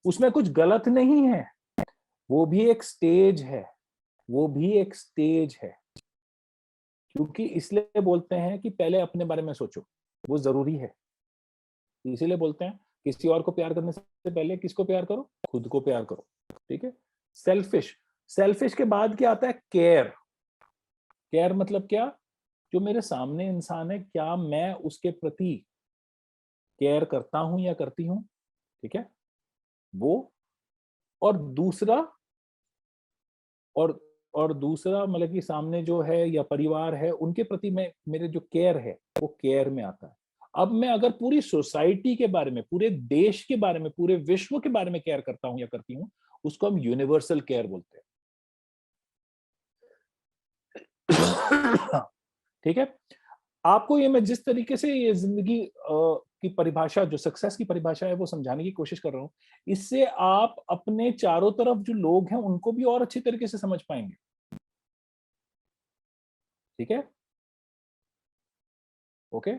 उसमें कुछ गलत नहीं है, वो भी एक स्टेज है, वो भी एक स्टेज है, क्योंकि इसलिए बोलते हैं कि पहले अपने बारे में सोचो, वो जरूरी है। इसीलिए बोलते हैं किसी और को प्यार करने से पहले किसको प्यार करो, खुद को प्यार करो, ठीक है। सेल्फिश, सेल्फिश के बाद क्या आता है, केयर। केयर मतलब क्या, जो मेरे सामने इंसान है क्या मैं उसके प्रति केयर करता हूं या करती हूं, ठीक है, वो। और दूसरा और दूसरा मतलब कि सामने जो है या परिवार है उनके प्रति मैं, मेरे जो केयर है वो केयर में आता है। अब मैं अगर पूरी सोसाइटी के बारे में, पूरे देश के बारे में, पूरे विश्व के बारे में केयर करता हूं या करती हूं, उसको हम यूनिवर्सल केयर बोलते हैं। ठीक है, आपको ये मैं जिस तरीके से ये जिंदगी की परिभाषा, जो सक्सेस की परिभाषा है वो समझाने की कोशिश कर रहा हूं, इससे आप अपने चारों तरफ जो लोग हैं उनको भी और अच्छी तरीके से समझ पाएंगे, ठीक है। ओके,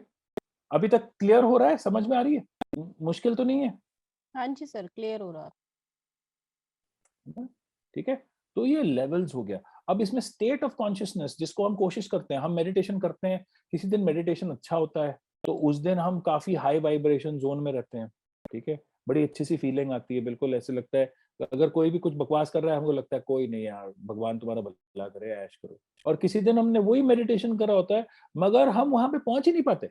अभी तक क्लियर हो रहा है, समझ में आ रही है, मुश्किल तो नहीं है? हाँ जी सर, क्लियर हो रहा है। ठीक है, तो ये लेवल्स हो गया। अब इसमें स्टेट ऑफ कॉन्शियसनेस, जिसको हम कोशिश करते हैं, हम मेडिटेशन करते हैं, किसी दिन मेडिटेशन अच्छा होता है तो उस दिन हम काफी हाई वाइब्रेशन जोन में रहते हैं, ठीक है, बड़ी अच्छी सी फीलिंग आती है, बिल्कुल ऐसे लगता है अगर कोई भी कुछ बकवास कर रहा है हमको लगता है कोई नहीं यार, भगवान तुम्हारा भला करे, ऐश करो। और किसी दिन हमने वही मेडिटेशन करा होता है मगर हम वहां पे पहुंच ही नहीं पाते,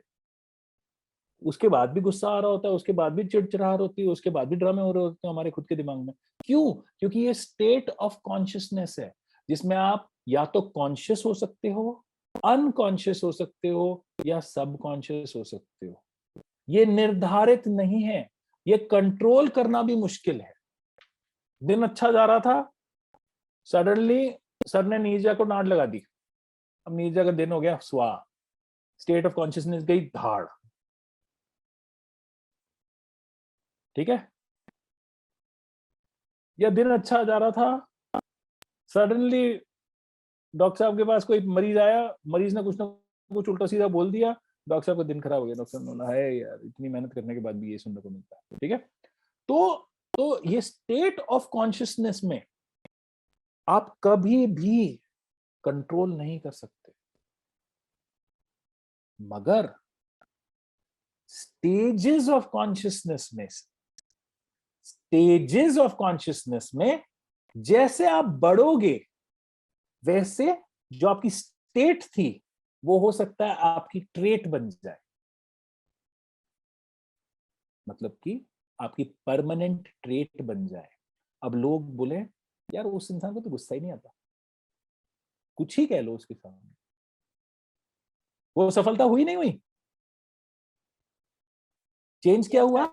उसके बाद भी गुस्सा आ रहा होता है, उसके बाद भी चिड़चिड़ाहट होती है, उसके बाद भी ड्रामे हो रहे होते हैं हमारे खुद के दिमाग में। क्यों? क्योंकि ये स्टेट ऑफ कॉन्शियसनेस है जिसमें आप या तो कॉन्शियस हो सकते हो, अनकॉन्शियस हो सकते हो या सबकॉन्शियस हो सकते हो। ये निर्धारित नहीं है, ये कंट्रोल करना भी मुश्किल है। दिन अच्छा जा रहा था, सडनली सर ने नीरजा को डांट लगा दी, अब नीरजा का दिन हो गया स्वाह, स्टेट ऑफ कॉन्शियसनेस गई धाड़, ठीक है। या दिन अच्छा जा रहा था, सडनली डॉक्टर साहब के पास कोई मरीज आया, मरीज ने कुछ ना कुछ उल्टा सीधा बोल दिया, डॉक्टर साहब का दिन खराब हो गया। डॉक्टर साहब ने बोला है यार, इतनी मेहनत करने के बाद भी ये सुनने को मिलता है, ठीक है। तो ये स्टेट ऑफ कॉन्शियसनेस में आप कभी भी कंट्रोल नहीं कर सकते, मगर स्टेजेस ऑफ कॉन्शियसनेस में जैसे आप बढ़ोगे वैसे जो आपकी स्टेट थी वो हो सकता है आपकी ट्रेट बन जाए, मतलब कि आपकी परमानेंट ट्रेट बन जाए। अब लोग बोले यार उस इंसान को तो गुस्सा ही नहीं आता, कुछ ही कह लो उसके सामने, वो सफलता हुई नहीं हुई? चेंज क्या हुआ?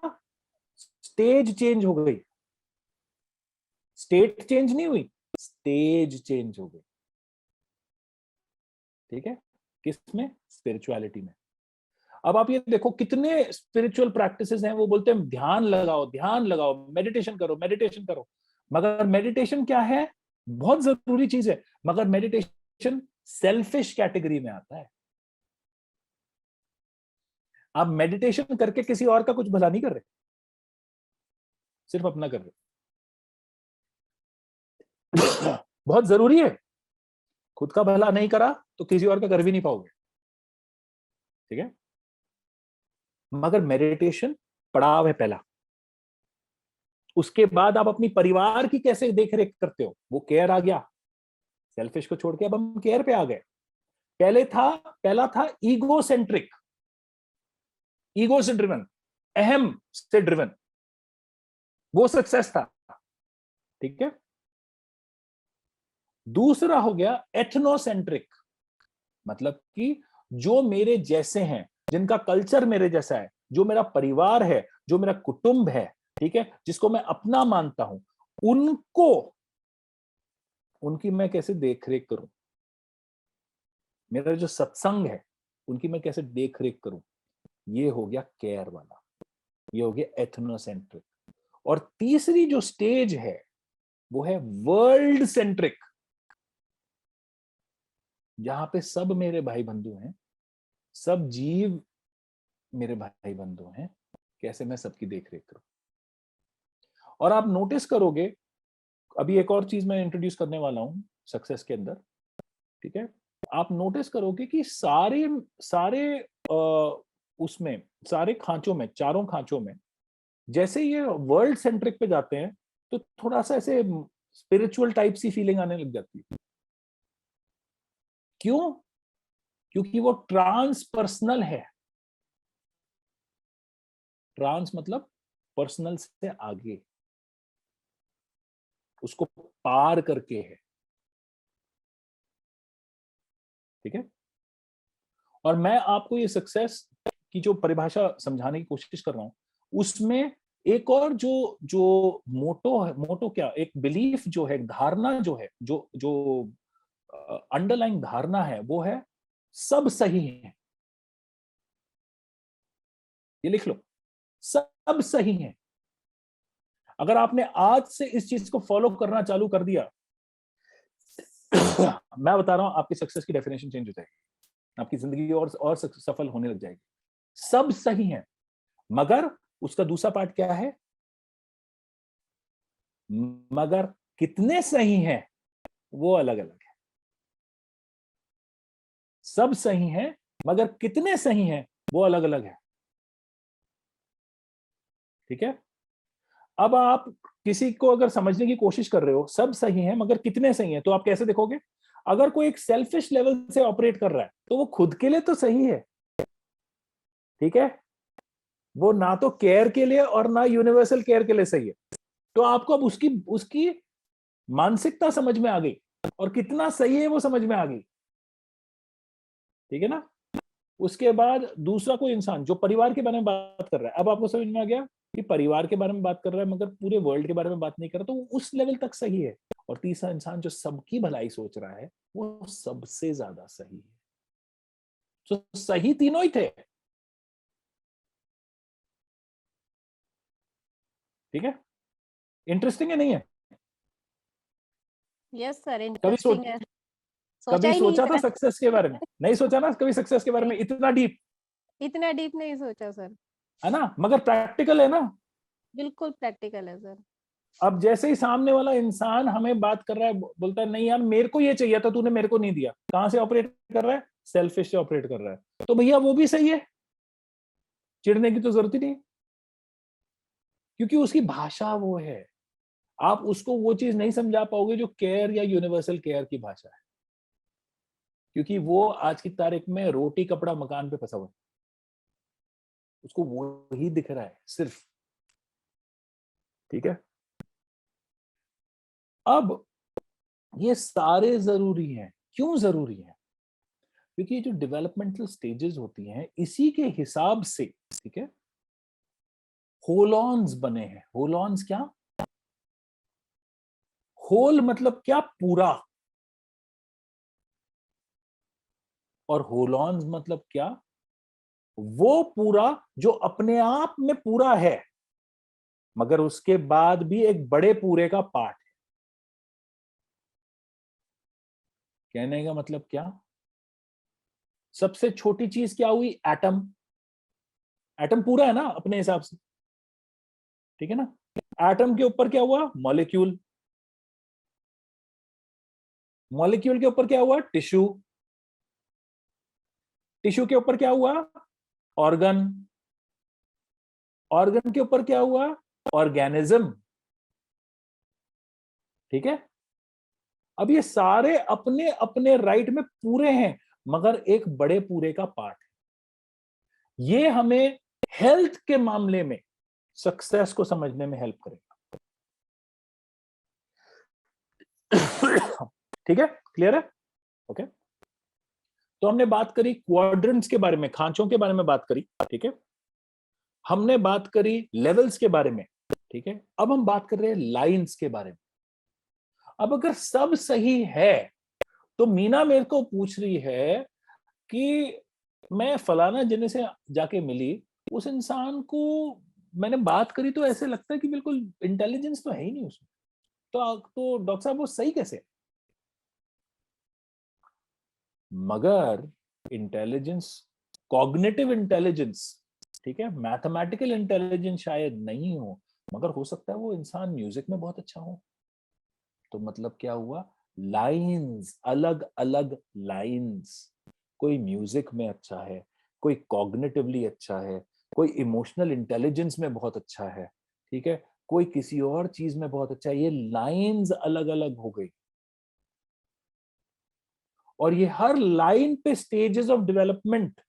स्टेज चेंज हो गई, स्टेट चेंज नहीं हुई, स्टेज चेंज हो गई। ठीक है, किसमें? स्पिरिचुअलिटी में। अब आप ये देखो कितने स्पिरिचुअल प्रैक्टिसेस हैं, वो बोलते हैं ध्यान लगाओ, मेडिटेशन करो, मगर मेडिटेशन क्या है? बहुत जरूरी चीज है, मगर मेडिटेशन सेल्फिश कैटेगरी में आता है। आप मेडिटेशन करके किसी और का कुछ भला नहीं कर रहे, सिर्फ अपना कर रहे। बहुत जरूरी है, खुद का भला नहीं करा तो किसी और का कर भी नहीं पाओगे। ठीक है, मगर मेडिटेशन पड़ाव है पहला। उसके बाद आप अपनी परिवार की कैसे देख-रेख करते हो, वो केयर आ गया। सेल्फिश को छोड़ के अब हम केयर पे आ गए। पहला था ईगो से ड्रिवन, अहम से ड्रिवन, वो सक्सेस था। ठीक है, दूसरा हो गया एथनोसेंट्रिक, मतलब कि जो मेरे जैसे हैं, जिनका कल्चर मेरे जैसा है, जो मेरा परिवार है, जो मेरा कुटुंब है, ठीक है, जिसको मैं अपना मानता हूं, उनकी मैं कैसे देखरेख करूं, मेरा जो सत्संग है उनकी मैं कैसे देखरेख करूं, ये हो गया केयर वाला, ये हो गया एथनोसेंट्रिक। और तीसरी जो स्टेज है वो है वर्ल्ड सेंट्रिक, जहां पे सब मेरे भाई बंधु हैं, सब जीव मेरे भाई बंधु हैं, कैसे मैं सबकी देखरेख करूं। और आप नोटिस करोगे, अभी एक और चीज मैं इंट्रोड्यूस करने वाला हूं सक्सेस के अंदर, ठीक है, आप नोटिस करोगे कि उसमें सारे खांचों में, चारों खांचों में, जैसे ये वर्ल्ड सेंट्रिक पे जाते हैं तो थोड़ा सा ऐसे स्पिरिचुअल टाइप सी फीलिंग आने लग जाती है। क्यों? क्योंकि वो ट्रांसपर्सनल है। ट्रांस मतलब पर्सनल से आगे, उसको पार करके है। ठीक है, और मैं आपको ये सक्सेस की जो परिभाषा समझाने की कोशिश कर रहा हूं, उसमें एक और जो मोटो क्या, एक बिलीफ जो है, धारणा जो है, जो अंडरलाइंग धारणा है, वो है सब सही है। ये लिख लो, सब सही है। अगर आपने आज से इस चीज को फॉलो करना चालू कर दिया, मैं बता रहा हूं आपकी सक्सेस की डेफिनेशन चेंज हो जाएगी, आपकी जिंदगी और सफल होने लग जाएगी। सब सही है, मगर उसका दूसरा पार्ट क्या है? मगर कितने सही हैं वो अलग अलग है। सब सही हैं, मगर कितने सही हैं वो अलग अलग है। ठीक है, अब आप किसी को अगर समझने की कोशिश कर रहे हो, सब सही है मगर कितने सही हैं, तो आप कैसे देखोगे? अगर कोई एक सेल्फिश लेवल से ऑपरेट कर रहा है तो वो खुद के लिए तो सही है, ठीक है, वो ना तो केयर के लिए और ना यूनिवर्सल केयर के लिए सही है। तो आपको अब उसकी मानसिकता समझ में आ गई और कितना सही है वो समझ में आ गई। ठीक है ना? उसके बाद दूसरा कोई इंसान जो परिवार के बारे में बात कर रहा है, अब आपको समझ में आ गया कि परिवार के बारे में बात कर रहा है मगर पूरे वर्ल्ड के बारे में बात नहीं कर रहा, तो उस लेवल तक सही है। और तीसरा इंसान जो सबकी भलाई सोच रहा है, वो सबसे ज्यादा सही है। तो सही तीनों ही थे। ठीक है, इंटरेस्टिंग है नहीं है? यस सर, कभी इंटरेस्टिंग है। कभी ही नहीं सोचा था था। सक्सेस के बारे में? नहीं सोचा ना कभी सक्सेस के बारे में इतना डीप, इतना डीप नहीं सोचा सर। है ना? मगर प्रैक्टिकल है ना? बिल्कुल प्रैक्टिकल है सर। अब जैसे ही सामने वाला इंसान हमें बात कर रहा है, बोलता है नहीं यार मेरे को ये चाहिए था, तूने मेरे को नहीं दिया, कहां से ऑपरेट कर रहा है? सेल्फिश से ऑपरेट कर रहा है, तो भैया वो भी सही है, चिढ़ने की तो जरूरत ही नहीं, क्योंकि उसकी भाषा वो है। आप उसको वो चीज नहीं समझा पाओगे जो केयर या यूनिवर्सल केयर की भाषा है, क्योंकि वो आज की तारीख में रोटी कपड़ा मकान पे फंसा हुआ है, उसको वो ही दिख रहा है सिर्फ। ठीक है, अब ये सारे जरूरी हैं। क्यों जरूरी है? क्योंकि ये जो डेवलपमेंटल स्टेजेस होती हैं, इसी के हिसाब से, ठीक है, होलॉन्स बने हैं। होलॉन्स क्या? होल मतलब क्या? पूरा। और होलॉन्स मतलब क्या? वो पूरा जो अपने आप में पूरा है, मगर उसके बाद भी एक बड़े पूरे का पार्ट है। कहने का मतलब क्या? सबसे छोटी चीज क्या हुई? एटम। एटम पूरा है ना अपने हिसाब से, ठीक है ना? एटम के ऊपर क्या हुआ? मॉलिक्यूल। मॉलिक्यूल के ऊपर क्या हुआ? टिश्यू। टिश्यू के ऊपर क्या हुआ? ऑर्गन। ऑर्गन के ऊपर क्या हुआ? ऑर्गेनिज्म। ठीक है, अब ये सारे अपने अपने राइट में पूरे हैं, मगर एक बड़े पूरे का पार्ट है। ये हमें हेल्थ के मामले में सक्सेस को समझने में हेल्प करेगा। ठीक है, क्लियर है? ओके, तो हमने बात करी क्वाड्रेंट्स के बारे में, खांचों के बारे में बात करी, ठीक है। हमने बात करी लेवल्स के बारे में, ठीक है। अब हम बात कर रहे हैं लाइंस के बारे में। अब अगर सब सही है तो मीना मेरे को पूछ रही है कि मैं फलाना जने से जाके मिली, उस इंसान को मैंने बात करी तो ऐसे लगता है कि बिल्कुल इंटेलिजेंस तो है ही नहीं उसमें, तो डॉक्टर साहब वो सही कैसे? मगर इंटेलिजेंस, कॉग्निटिव इंटेलिजेंस, ठीक है, मैथमेटिकल इंटेलिजेंस शायद नहीं हो, मगर हो सकता है वो इंसान म्यूजिक में बहुत अच्छा हो। तो मतलब क्या हुआ? लाइंस, अलग अलग लाइंस। कोई म्यूजिक में अच्छा है, कोई कॉग्निटिवली अच्छा है, कोई इमोशनल इंटेलिजेंस में बहुत अच्छा है, ठीक है, कोई किसी और चीज में बहुत अच्छा है। ये लाइंस अलग अलग हो गई, और ये हर लाइन पे स्टेजेस ऑफ डेवलपमेंट,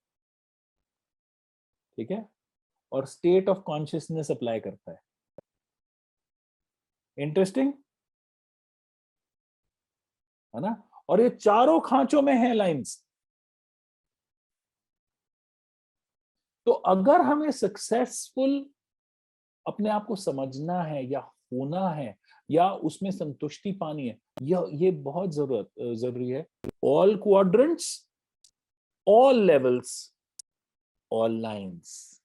ठीक है, और स्टेट ऑफ कॉन्शियसनेस अप्लाई करता है। इंटरेस्टिंग है ना? और ये चारों खांचों में है लाइंस। तो अगर हमें सक्सेसफुल अपने आप को समझना है या होना है या उसमें संतुष्टि पानी है, ये बहुत जरूरी है। All quadrants, all levels, all lines,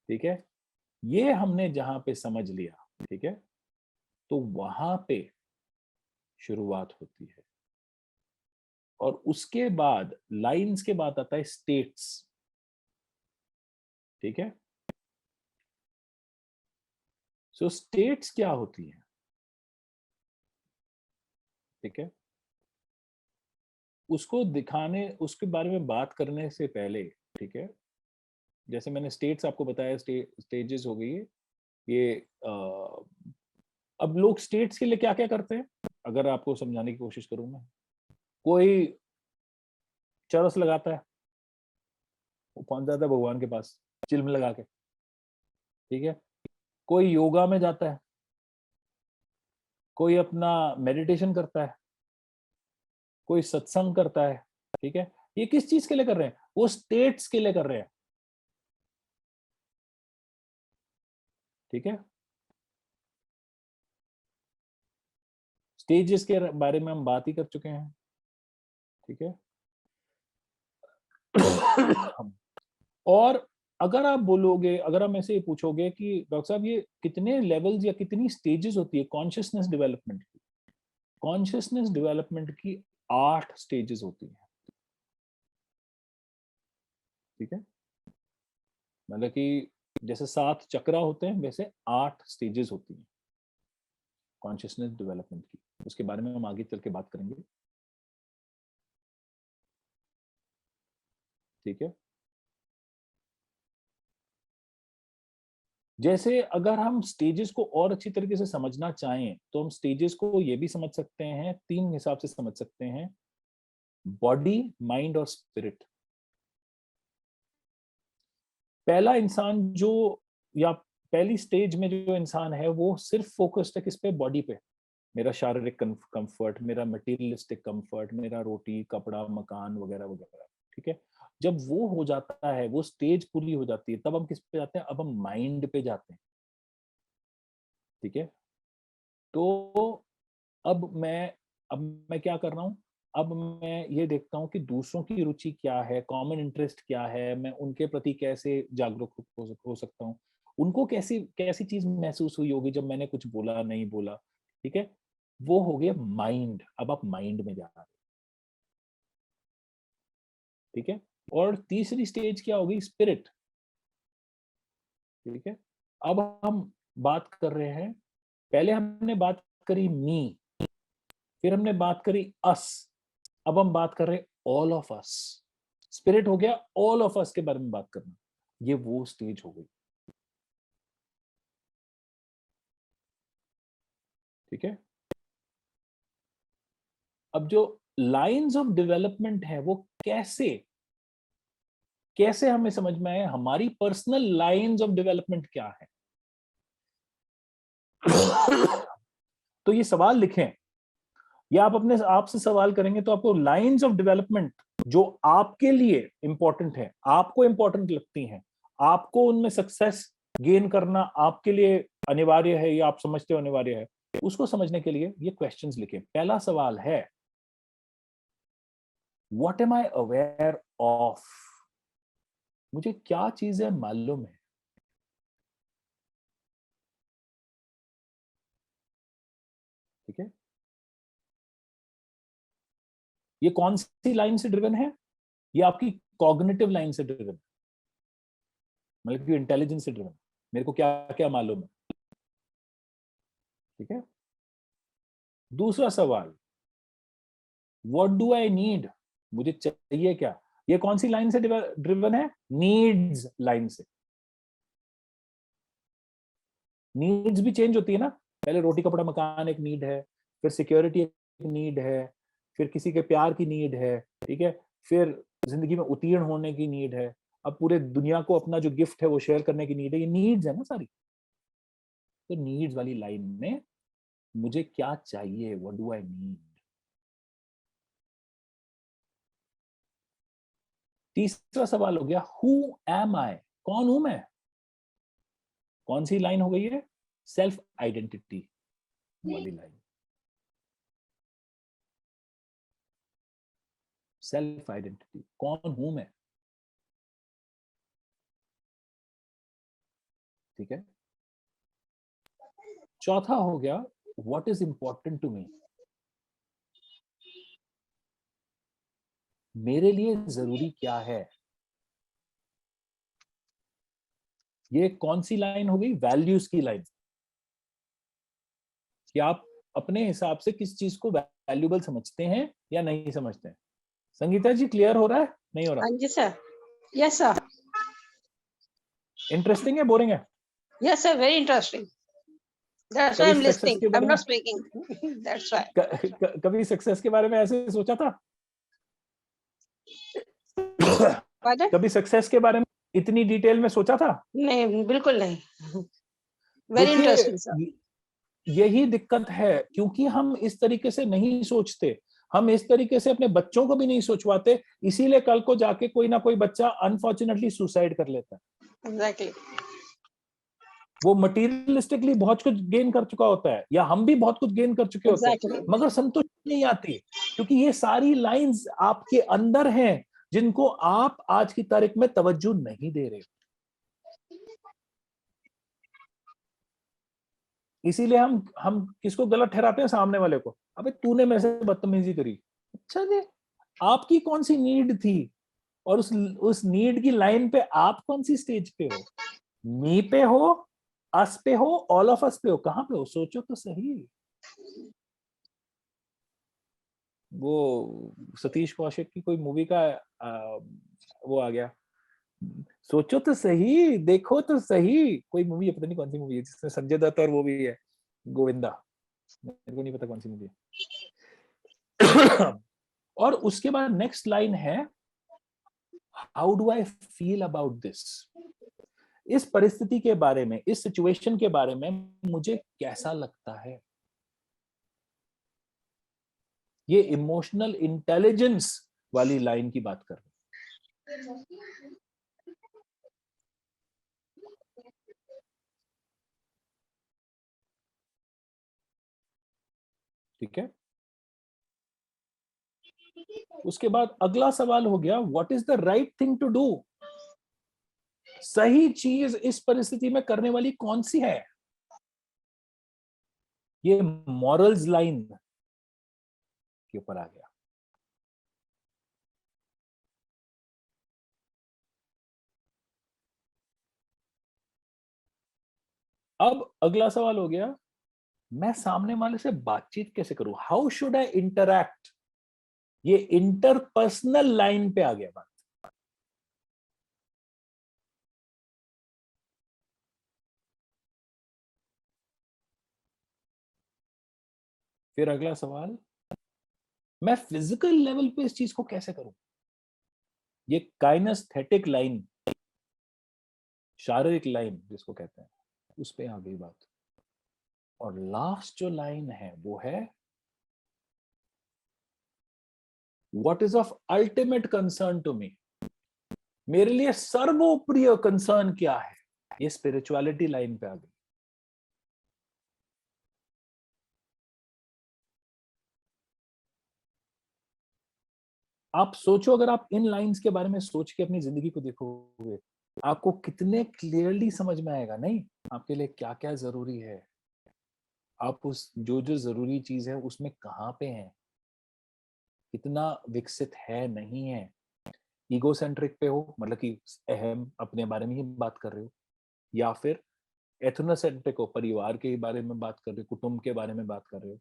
ठीक है, ये हमने जहां पे समझ लिया, ठीक है, तो वहां पे शुरुआत होती है। और उसके बाद लाइंस के बाद आता है स्टेट्स, ठीक है। सो स्टेट्स क्या होती है? ठीक है, उसको दिखाने, उसके बारे में बात करने से पहले, ठीक है, जैसे मैंने स्टेट्स आपको बताया, स्टेजेस हो गई है ये। अब लोग स्टेट्स के लिए क्या क्या करते हैं, अगर आपको समझाने की कोशिश करूं मैं। कोई चरस लगाता है, वो पहुंच जाता है भगवान के पास चिल्म लगा के, ठीक है। कोई योगा में जाता है, कोई अपना मेडिटेशन करता है, कोई सत्संग करता है, ठीक है। ये किस चीज के लिए कर रहे हैं? वो स्टेट्स के लिए कर रहे हैं, ठीक है। स्टेजेस के बारे में हम बात ही कर चुके हैं, ठीक है। और अगर आप बोलोगे, अगर आप ऐसे पूछोगे कि डॉक्टर साहब ये कितने लेवल्स या कितनी स्टेजेस होती है कॉन्शियसनेस डेवलपमेंट की? कॉन्शियसनेस डेवलपमेंट की 8 स्टेजेस होती है, ठीक है। मतलब कि जैसे 7 चक्रा होते हैं, वैसे 8 स्टेजेस होती हैं कॉन्शियसनेस डेवलपमेंट की। उसके बारे में हम आगे चल के बात करेंगे। ठीक है, जैसे अगर हम स्टेजेस को और अच्छी तरीके से समझना चाहें तो हम स्टेजेस को ये भी समझ सकते हैं, 3 हिसाब से समझ सकते हैं, बॉडी, माइंड और स्पिरिट। पहला इंसान जो, या पहली स्टेज में जो इंसान है वो सिर्फ फोकस्ड है किस पे, बॉडी पे। मेरा शारीरिक कंफर्ट, मेरा मटेरियलिस्टिक कंफर्ट, मेरा रोटी कपड़ा मकान वगैरह वगैरह, ठीक है। जब वो हो जाता है, वो स्टेज पूरी हो जाती है, तब हम किस पे जाते हैं, अब हम माइंड पे जाते हैं, ठीक है। तो अब मैं क्या कर रहा हूँ, अब मैं ये देखता हूँ कि दूसरों की रुचि क्या है, कॉमन इंटरेस्ट क्या है, मैं उनके प्रति कैसे जागरूक हो सकता हूँ, उनको कैसी कैसी चीज महसूस हुई होगी जब मैंने कुछ बोला नहीं बोला, ठीक है। वो हो गया माइंड। अब आप माइंड में जा रहे हैं, ठीक है। और तीसरी स्टेज क्या होगी, स्पिरिट, ठीक है। अब हम बात कर रहे हैं, पहले हमने बात करी मी, फिर हमने बात करी अस, अब हम बात कर रहे हैं ऑल ऑफ अस। स्पिरिट हो गया ऑल ऑफ अस के बारे में बात करना, ये वो स्टेज हो गई, ठीक है। अब जो लाइंस ऑफ डेवलपमेंट है वो कैसे कैसे हमें समझ में आए, हमारी पर्सनल लाइंस ऑफ डेवलपमेंट क्या है। तो ये सवाल लिखें, या आप अपने आप से सवाल करेंगे तो आपको लाइंस ऑफ डेवलपमेंट जो आपके लिए इंपॉर्टेंट है, आपको इंपॉर्टेंट लगती हैं, आपको उनमें सक्सेस गेन करना आपके लिए अनिवार्य है या आप समझते हो अनिवार्य है, उसको समझने के लिए ये क्वेश्चंस लिखें। पहला सवाल है, what am I aware of, मुझे क्या चीजें मालूम है, ठीक है। ये कौन सी लाइन से ड्रिवन है, ये आपकी कॉग्निटिव लाइन से ड्रिवन है, मतलब कि इंटेलिजेंस से ड्रिवन, मेरे को क्या क्या मालूम है, ठीक है। दूसरा सवाल, व्हाट डू आई नीड, मुझे चाहिए क्या, ये कौन सी लाइन से ड्रिवन है, नीड्स लाइन से। नीड्स भी चेंज होती है ना, पहले रोटी कपड़ा मकान एक नीड है, फिर सिक्योरिटी एक नीड है, फिर किसी के प्यार की नीड है, ठीक है, फिर जिंदगी में उत्तीर्ण होने की नीड है, अब पूरे दुनिया को अपना जो गिफ्ट है वो शेयर करने की नीड है, ये नीड्स है ना सारी। तो नीड्स वाली लाइन में मुझे क्या चाहिए, व्हाट डू आई नीड। तीसरा सवाल हो गया, हु एम आई, कौन हूं मैं, कौन सी लाइन हो गई है, सेल्फ आइडेंटिटी वाली लाइन, सेल्फ आइडेंटिटी, कौन हूं मैं, ठीक है। चौथा हो गया, what is important to me, मेरे लिए जरूरी क्या है। ये कौन सी लाइन हो गई, वैल्यूज की लाइन, कि आप अपने हिसाब से किस चीज को वैल्यूबल समझते हैं या नहीं समझते हैं। संगीता जी क्लियर हो रहा है, नहीं हो रहा? हाँ जी सर, यस सर, इंटरेस्टिंग है, बोरिंग है? Yes sir, very interesting, that's why कभी I'm सक्सेस listening, के बारे I'm में not speaking. That's why. कभी सक्सेस के बारे में ऐसे सोचा था? Pardon? कभी सक्सेस के बारे में इतनी डिटेल में सोचा था? नहीं, बिल्कुल नहीं, वेरी इंटरेस्टिंग सर। देखिए, यही दिक्कत है, क्योंकि हम इस तरीके से नहीं सोचते, हम इस तरीके से अपने बच्चों को भी नहीं सोचवाते, इसीलिए कल को जाके कोई ना कोई बच्चा अनफॉर्चुनेटली सुसाइड कर लेता है। Exactly. वो मटीरियलिस्टिकली बहुत कुछ गेन कर चुका होता है, या हम भी बहुत कुछ गेन कर चुके होते हैं, Exactly. मगर संतुष्टि नहीं आती, क्योंकि ये सारी लाइंस आपके अंदर हैं जिनको आप आज की तारीख में तवज्जो नहीं दे रहे। इसीलिए हम किसको गलत ठहराते हैं, सामने वाले को, अबे तूने मेरे से बदतमीजी करी। अच्छा जी, आपकी कौन सी नीड थी, और उस नीड की लाइन पे आप कौन सी स्टेज पे हो, मी पे हो, अस पे हो, ऑल ऑफ अस पे हो, कहां पे हो, सोचो तो सही। वो सतीश कौशिक की कोई मूवी का वो आ गया। सोचो तो सही, देखो तो सही, कोई मूवी है, पता नहीं कौन सी मूवी है जिसमें संजय दत्त और वो भी है, गोविंदा, मेरे को नहीं पता कौन सी मूवी है। और उसके बाद नेक्स्ट लाइन है, how do I feel about this, इस परिस्थिति के बारे में, इस सिचुएशन के बारे में मुझे कैसा लगता है। ये इमोशनल इंटेलिजेंस वाली लाइन की बात कर रहे हैं। ठीक है, उसके बाद अगला सवाल हो गया, what is the right thing to do, सही चीज इस परिस्थिति में करने वाली कौन सी है। ये मॉरल्स लाइन के ऊपर आ गया। अब अगला सवाल हो गया, मैं सामने वाले से बातचीत कैसे करूं, हाउ शुड आई इंटरैक्ट। ये इंटरपर्सनल लाइन पे आ गया बात। फिर अगला सवाल, मैं फिजिकल लेवल पे इस चीज को कैसे करूं। ये काइनेस्थेटिक लाइन, शारीरिक लाइन जिसको कहते हैं, उस पे आ गई बात। और लास्ट जो लाइन है वो है, what is of ultimate concern to me, मेरे लिए सर्वोप्रिय कंसर्न क्या है। ये स्पिरिचुअलिटी लाइन पे आ गई। आप सोचो, अगर आप इन लाइंस के बारे में सोच के अपनी जिंदगी को देखोगे, आपको कितने क्लियरली समझ में आएगा, नहीं आपके लिए क्या क्या जरूरी है, आप उस जो जो जरूरी चीज है उसमें कहाँ पे हैं, कितना विकसित है नहीं है। ईगो सेंट्रिक पे हो, मतलब कि अहम अपने बारे में ही बात कर रहे हो, या फिर एथनोसेंट्रिक हो, परिवार के बारे में बात कर रहे हो, कुटुंब के बारे में बात कर रहे हो,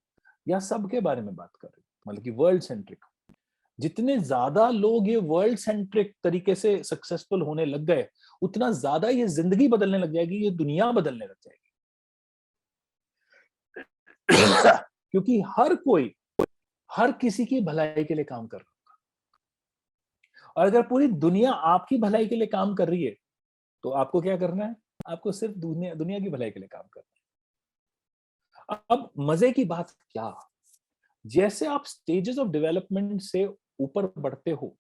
या सबके बारे में बात कर रहे हो, मतलब कि वर्ल्ड सेंट्रिक। जितने ज्यादा लोग ये वर्ल्ड सेंट्रिक तरीके से सक्सेसफुल होने लग गए, उतना ज्यादा ये जिंदगी बदलने लग जाएगी, ये दुनिया बदलने लग जाएगी। क्योंकि हर कोई हर किसी की भलाई के लिए काम कर रहा होगा, और अगर पूरी दुनिया आपकी भलाई के लिए काम कर रही है, तो आपको क्या करना है, आपको सिर्फ दुनिया की भलाई के लिए काम करना है। अब मजे की बात क्या, जैसे आप स्टेजेस ऑफ डेवलपमेंट से ऊपर बढ़ते हो,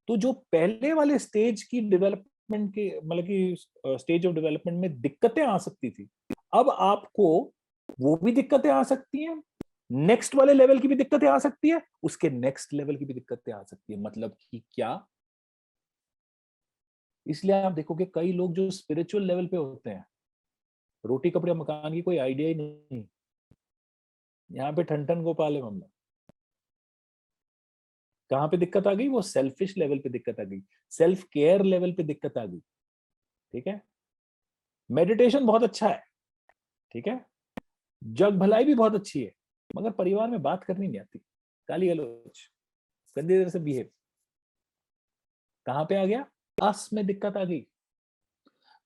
तो जो पहले वाले स्टेज की डेवलपमेंट के, मतलब कि स्टेज ऑफ डेवलपमेंट में दिक्कतें आ सकती थी, अब आपको वो भी दिक्कतें आ सकती हैं, नेक्स्ट वाले लेवल की भी दिक्कतें आ सकती है, उसके नेक्स्ट लेवल की भी दिक्कतें आ सकती है। मतलब कि क्या, इसलिए आप देखोगे कई लोग जो स्पिरिचुअल लेवल पे होते हैं, रोटी कपड़े मकान की कोई आइडिया ही नहीं, यहाँ पे ठन ठन गोपाल है मामला। कहां पे दिक्कत आ गई, वो सेल्फिश लेवल पे दिक्कत आ गई, सेल्फ केयर लेवल पे दिक्कत आ गई। ठीक है, मेडिटेशन बहुत अच्छा है, ठीक है, जग भलाई भी बहुत अच्छी है, मगर परिवार में बात करनी नहीं आती, गाली गलौज, गंदी तरह से बिहेव। कहां पे आ गया, अस में दिक्कत आ गई।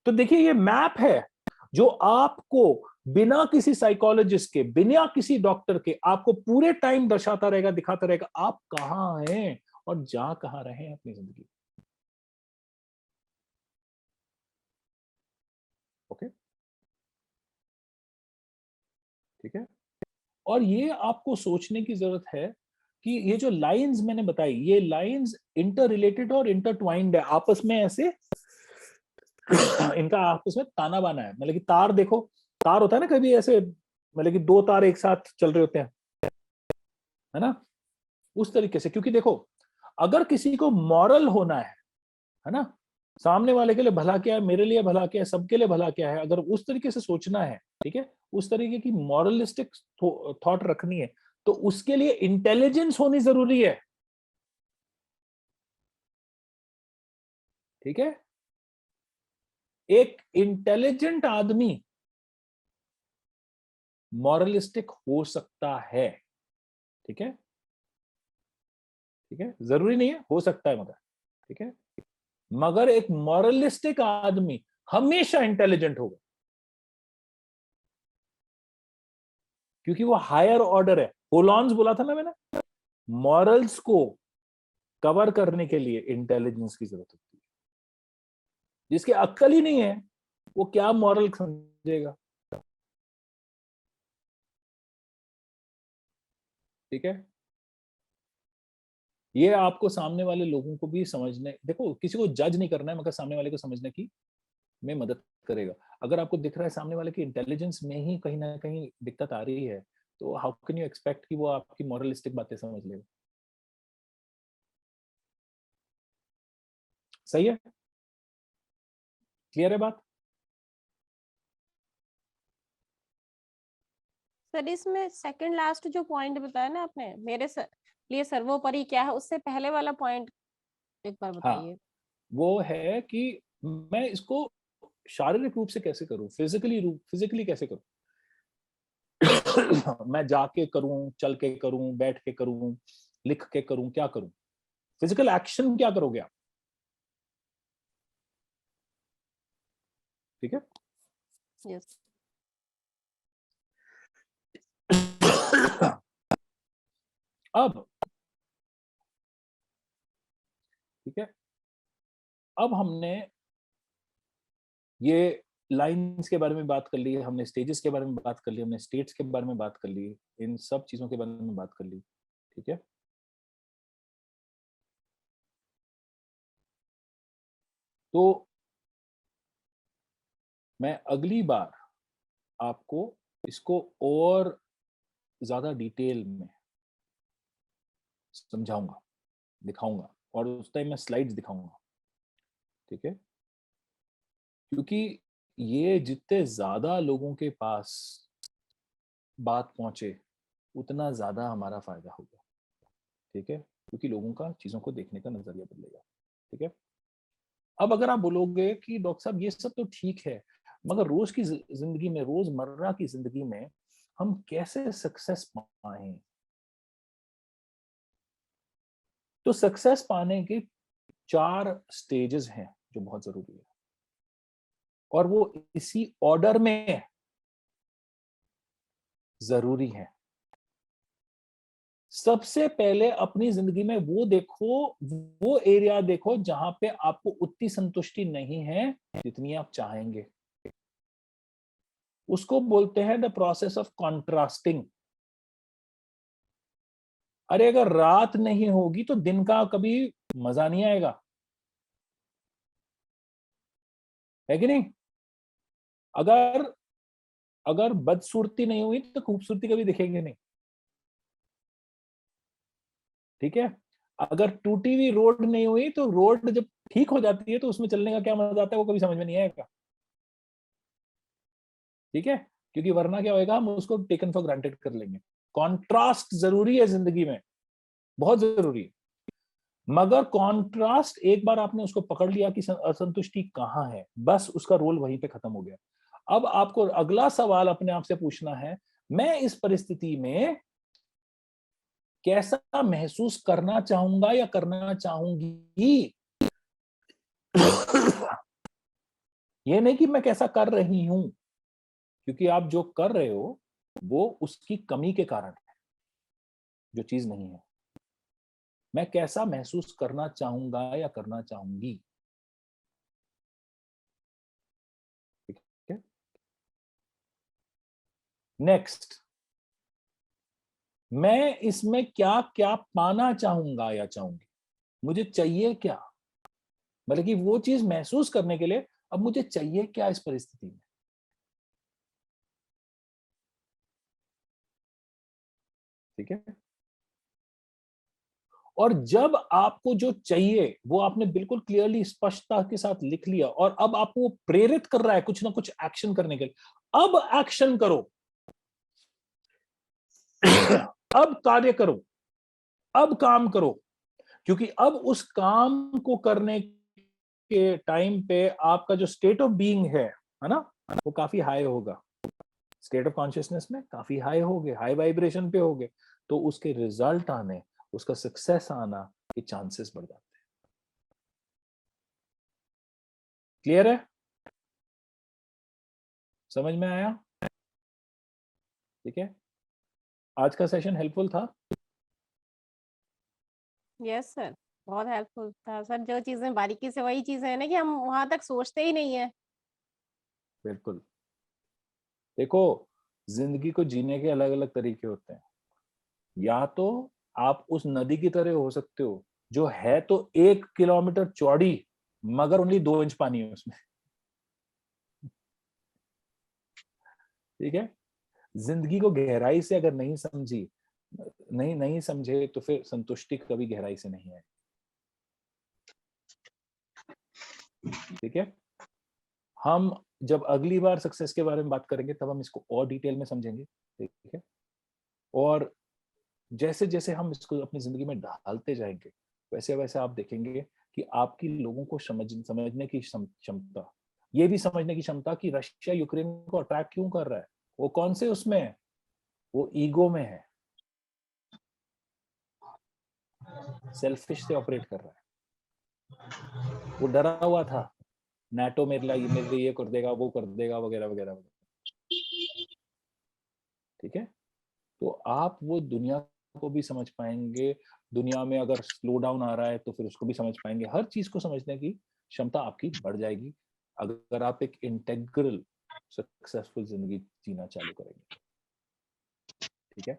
तो देखिए, ये मैप है जो आपको बिना किसी साइकोलॉजिस्ट के, बिना किसी डॉक्टर के, आपको पूरे टाइम दर्शाता रहेगा, दिखाता रहेगा आप कहां हैं और जा कहां रहे हैं अपनी जिंदगी। ओके, ठीक है। और ये आपको सोचने की जरूरत है कि ये जो लाइंस मैंने बताई, ये लाइंस इंटर रिलेटेड और इंटरट्वाइंड है, आपस में ऐसे इनका आपस में ताना बाना है। मतलब कि तार देखो, तार होता है ना कभी ऐसे, मतलब कि दो तार एक साथ चल रहे होते हैं, है ना, उस तरीके से। क्योंकि देखो, अगर किसी को मॉरल होना है ना, सामने वाले के लिए भला क्या है, मेरे लिए भला क्या है, सबके लिए भला क्या है, अगर उस तरीके से सोचना है, ठीक है, उस तरीके की मॉरलिस्टिक थॉट रखनी है, तो उसके लिए इंटेलिजेंस होनी जरूरी है। ठीक है, एक इंटेलिजेंट आदमी मॉरलिस्टिक हो सकता है। ठीक है, ठीक है, जरूरी नहीं है, हो सकता है, मगर ठीक है। मगर एक मॉरलिस्टिक आदमी हमेशा इंटेलिजेंट होगा, क्योंकि वो हायर ऑर्डर है। होलॉन्स बोला था ना मैंने, मॉरल्स को कवर करने के लिए इंटेलिजेंस की जरूरत होती है। जिसके अक्ल ही नहीं है वो क्या मॉरल समझेगा? ठीक है, ये आपको सामने वाले लोगों को भी समझने, देखो किसी को जज नहीं करना है, मगर सामने वाले को समझने की में मदद करेगा। अगर आपको दिख रहा है सामने वाले की इंटेलिजेंस में ही कहीं ना कहीं दिक्कत आ रही है, तो हाउ कैन यू एक्सपेक्ट कि वो आपकी मॉरलिस्टिक बातें समझ लेगा? सही है? क्लियर है बात? सर इसमें सेकंड लास्ट जो पॉइंट बताया ना आपने, मेरे लिए सर्वोपरि क्या है, उससे पहले वाला पॉइंट एक बार हाँ, बताइए। वो है कि मैं इसको शारीरिक रूप से कैसे करूं, फिजिकली कैसे करूं? मैं जाके करूं, चल के करूं, बैठ के करूं, लिख के करूं, क्या करूं? फिजिकल एक्शन क्या करोगे आप? ठीक है। यस। अब ठीक है, अब हमने ये लाइंस के बारे में बात कर ली, हमने स्टेजेस के बारे में बात कर ली, हमने स्टेट्स के बारे में बात कर ली, इन सब चीजों के बारे में बात कर ली। ठीक है, तो मैं अगली बार आपको इसको और ज्यादा डिटेल में समझाऊंगा, दिखाऊंगा, और उस टाइम मैं स्लाइड्स दिखाऊंगा। ठीक है, क्योंकि ये जितने ज्यादा लोगों के पास बात पहुंचे उतना ज्यादा हमारा फायदा होगा। ठीक है, क्योंकि लोगों का चीजों को देखने का नजरिया बदलेगा। ठीक है, अब अगर आप बोलोगे कि डॉक्टर साहब ये सब तो ठीक है, मगर रोज की जिंदगी में, रोजमर्रा की जिंदगी में हम कैसे सक्सेस पाएं? तो सक्सेस पाने के 4 स्टेजेस हैं जो बहुत जरूरी है, और वो इसी ऑर्डर में जरूरी है। सबसे पहले अपनी जिंदगी में वो देखो, वो एरिया देखो जहां पे आपको उतनी संतुष्टि नहीं है जितनी आप चाहेंगे। उसको बोलते हैं द प्रोसेस ऑफ कॉन्ट्रास्टिंग। अरे अगर रात नहीं होगी तो दिन का कभी मजा नहीं आएगा, है कि नहीं? अगर अगर बदसूरती नहीं हुई तो खूबसूरती कभी दिखेगी नहीं। ठीक है, अगर टूटी हुई रोड नहीं हुई तो रोड जब ठीक हो जाती है तो उसमें चलने का क्या मजा आता है वो कभी समझ में नहीं आएगा। ठीक है, क्योंकि वरना क्या होएगा, हम उसको टेकन फॉर ग्रांटेड कर लेंगे। कॉन्ट्रास्ट जरूरी है जिंदगी में, बहुत जरूरी है। मगर कॉन्ट्रास्ट एक बार आपने उसको पकड़ लिया कि असंतुष्टि कहां है, बस उसका रोल वहीं पे खत्म हो गया। अब आपको अगला सवाल अपने आप से पूछना है, मैं इस परिस्थिति में कैसा महसूस करना चाहूंगा या करना चाहूंगी? ये नहीं कि मैं कैसा कर रही हूं, क्योंकि आप जो कर रहे हो वो उसकी कमी के कारण है, जो चीज नहीं है। मैं कैसा महसूस करना चाहूंगा या करना चाहूंगी? ठीक है, नेक्स्ट, मैं इसमें क्या क्या पाना चाहूंगा या चाहूंगी? मुझे चाहिए क्या, मतलब कि वो चीज महसूस करने के लिए अब मुझे चाहिए क्या इस परिस्थिति में? ठीक है, और जब आपको जो चाहिए वो आपने बिल्कुल क्लियरली स्पष्टता के साथ लिख लिया, और अब आपको वो प्रेरित कर रहा है कुछ ना कुछ एक्शन करने के लिए, अब एक्शन करो। अब कार्य करो, अब काम करो, क्योंकि अब उस काम को करने के टाइम पे आपका जो स्टेट ऑफ बीइंग है ना, वो काफी हाई होगा। स्टेट ऑफ कॉन्शियसनेस में काफी हाई हो गए, हाई वाइब्रेशन पे हो गए, तो उसके रिजल्ट आने, उसका सक्सेस आना के चांसेस बढ़ जाते हैं। क्लियर है? समझ में आया? ठीक है, आज का सेशन हेल्पफुल था? यस सर, बहुत हेल्पफुल था सर। जो चीजें बारीकी से, वही चीजें है ना कि हम वहां तक सोचते ही नहीं है। बिल्कुल। देखो, जिंदगी को जीने के अलग अलग तरीके होते हैं। या तो आप उस नदी की तरह हो सकते हो जो है तो 1 किलोमीटर चौड़ी, मगर ओनली 2 इंच पानी है उसमें। ठीक है, जिंदगी को गहराई से अगर नहीं समझी, नहीं समझे, तो फिर संतुष्टि कभी गहराई से नहीं है। ठीक है, हम जब अगली बार सक्सेस के बारे में बात करेंगे तब हम इसको और डिटेल में समझेंगे। ठीक है, और जैसे जैसे हम इसको अपनी जिंदगी में ढालते जाएंगे, वैसे वैसे आप देखेंगे कि आपकी लोगों को समझने की क्षमता, ये भी समझने की क्षमता कि रशिया यूक्रेन को अटैक क्यों कर रहा है, वो कौन से उसमें है, वो ईगो में है, सेल्फिश से ऑपरेट कर रहा है। वो डरा हुआ था, नाटो मेरे लिए ये कर देगा, वो कर देगा, वगैरह वगैरह वगैरह। ठीक है, तो आप वो दुनिया को भी समझ पाएंगे, दुनिया में अगर स्लो डाउन आ रहा है तो फिर उसको भी समझ पाएंगे। हर चीज को समझने की क्षमता आपकी बढ़ जाएगी अगर आप एक इंटेग्रल सक्सेसफुल जिंदगी जीना चालू करेंगे। ठीक है,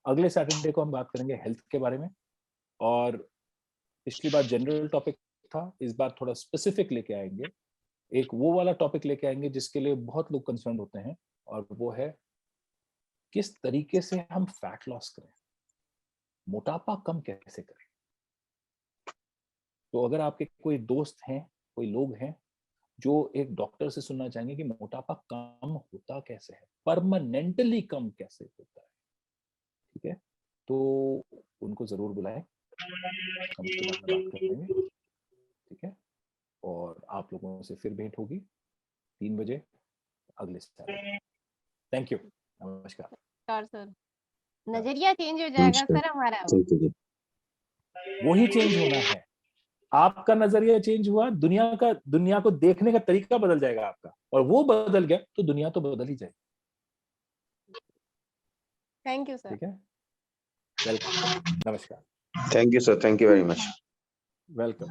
अगले सैटरडे को हम बात करेंगे हेल्थ के बारे में, और पिछली बार जनरल टॉपिक था, इस बार थोड़ा स्पेसिफिक लेके आएंगे। एक वो वाला टॉपिक लेके आएंगे जिसके लिए बहुत लोग कंसर्न होते हैं, और वो है किस तरीके से हम फैट लॉस करें, मोटापा कम कैसे करें। तो अगर आपके कोई दोस्त हैं, कोई लोग हैं जो एक डॉक्टर से सुनना चाहेंगे कि मोटापा कम होता कैसे है, परमानेंटली कम कैसे होता है, ठीक है, तो उनको जरूर बुलाएं, हम उसके बारे में बात करेंगे। ठीक है, और आप लोगों से फिर भेंट होगी 3 बजे अगले सैटरडे। थैंक यू, नमस्कार। सर नजरिया चेंज हो जाएगा सर हमारा। वही चेंज होना है, आपका नजरिया चेंज हुआ, दुनिया को देखने का तरीका बदल जाएगा आपका, और वो बदल गया तो दुनिया तो बदल ही जाएगी। Thank you sir. ठीक है, वेलकम, नमस्कार। Thank you, sir. Thank you very much. Welcome.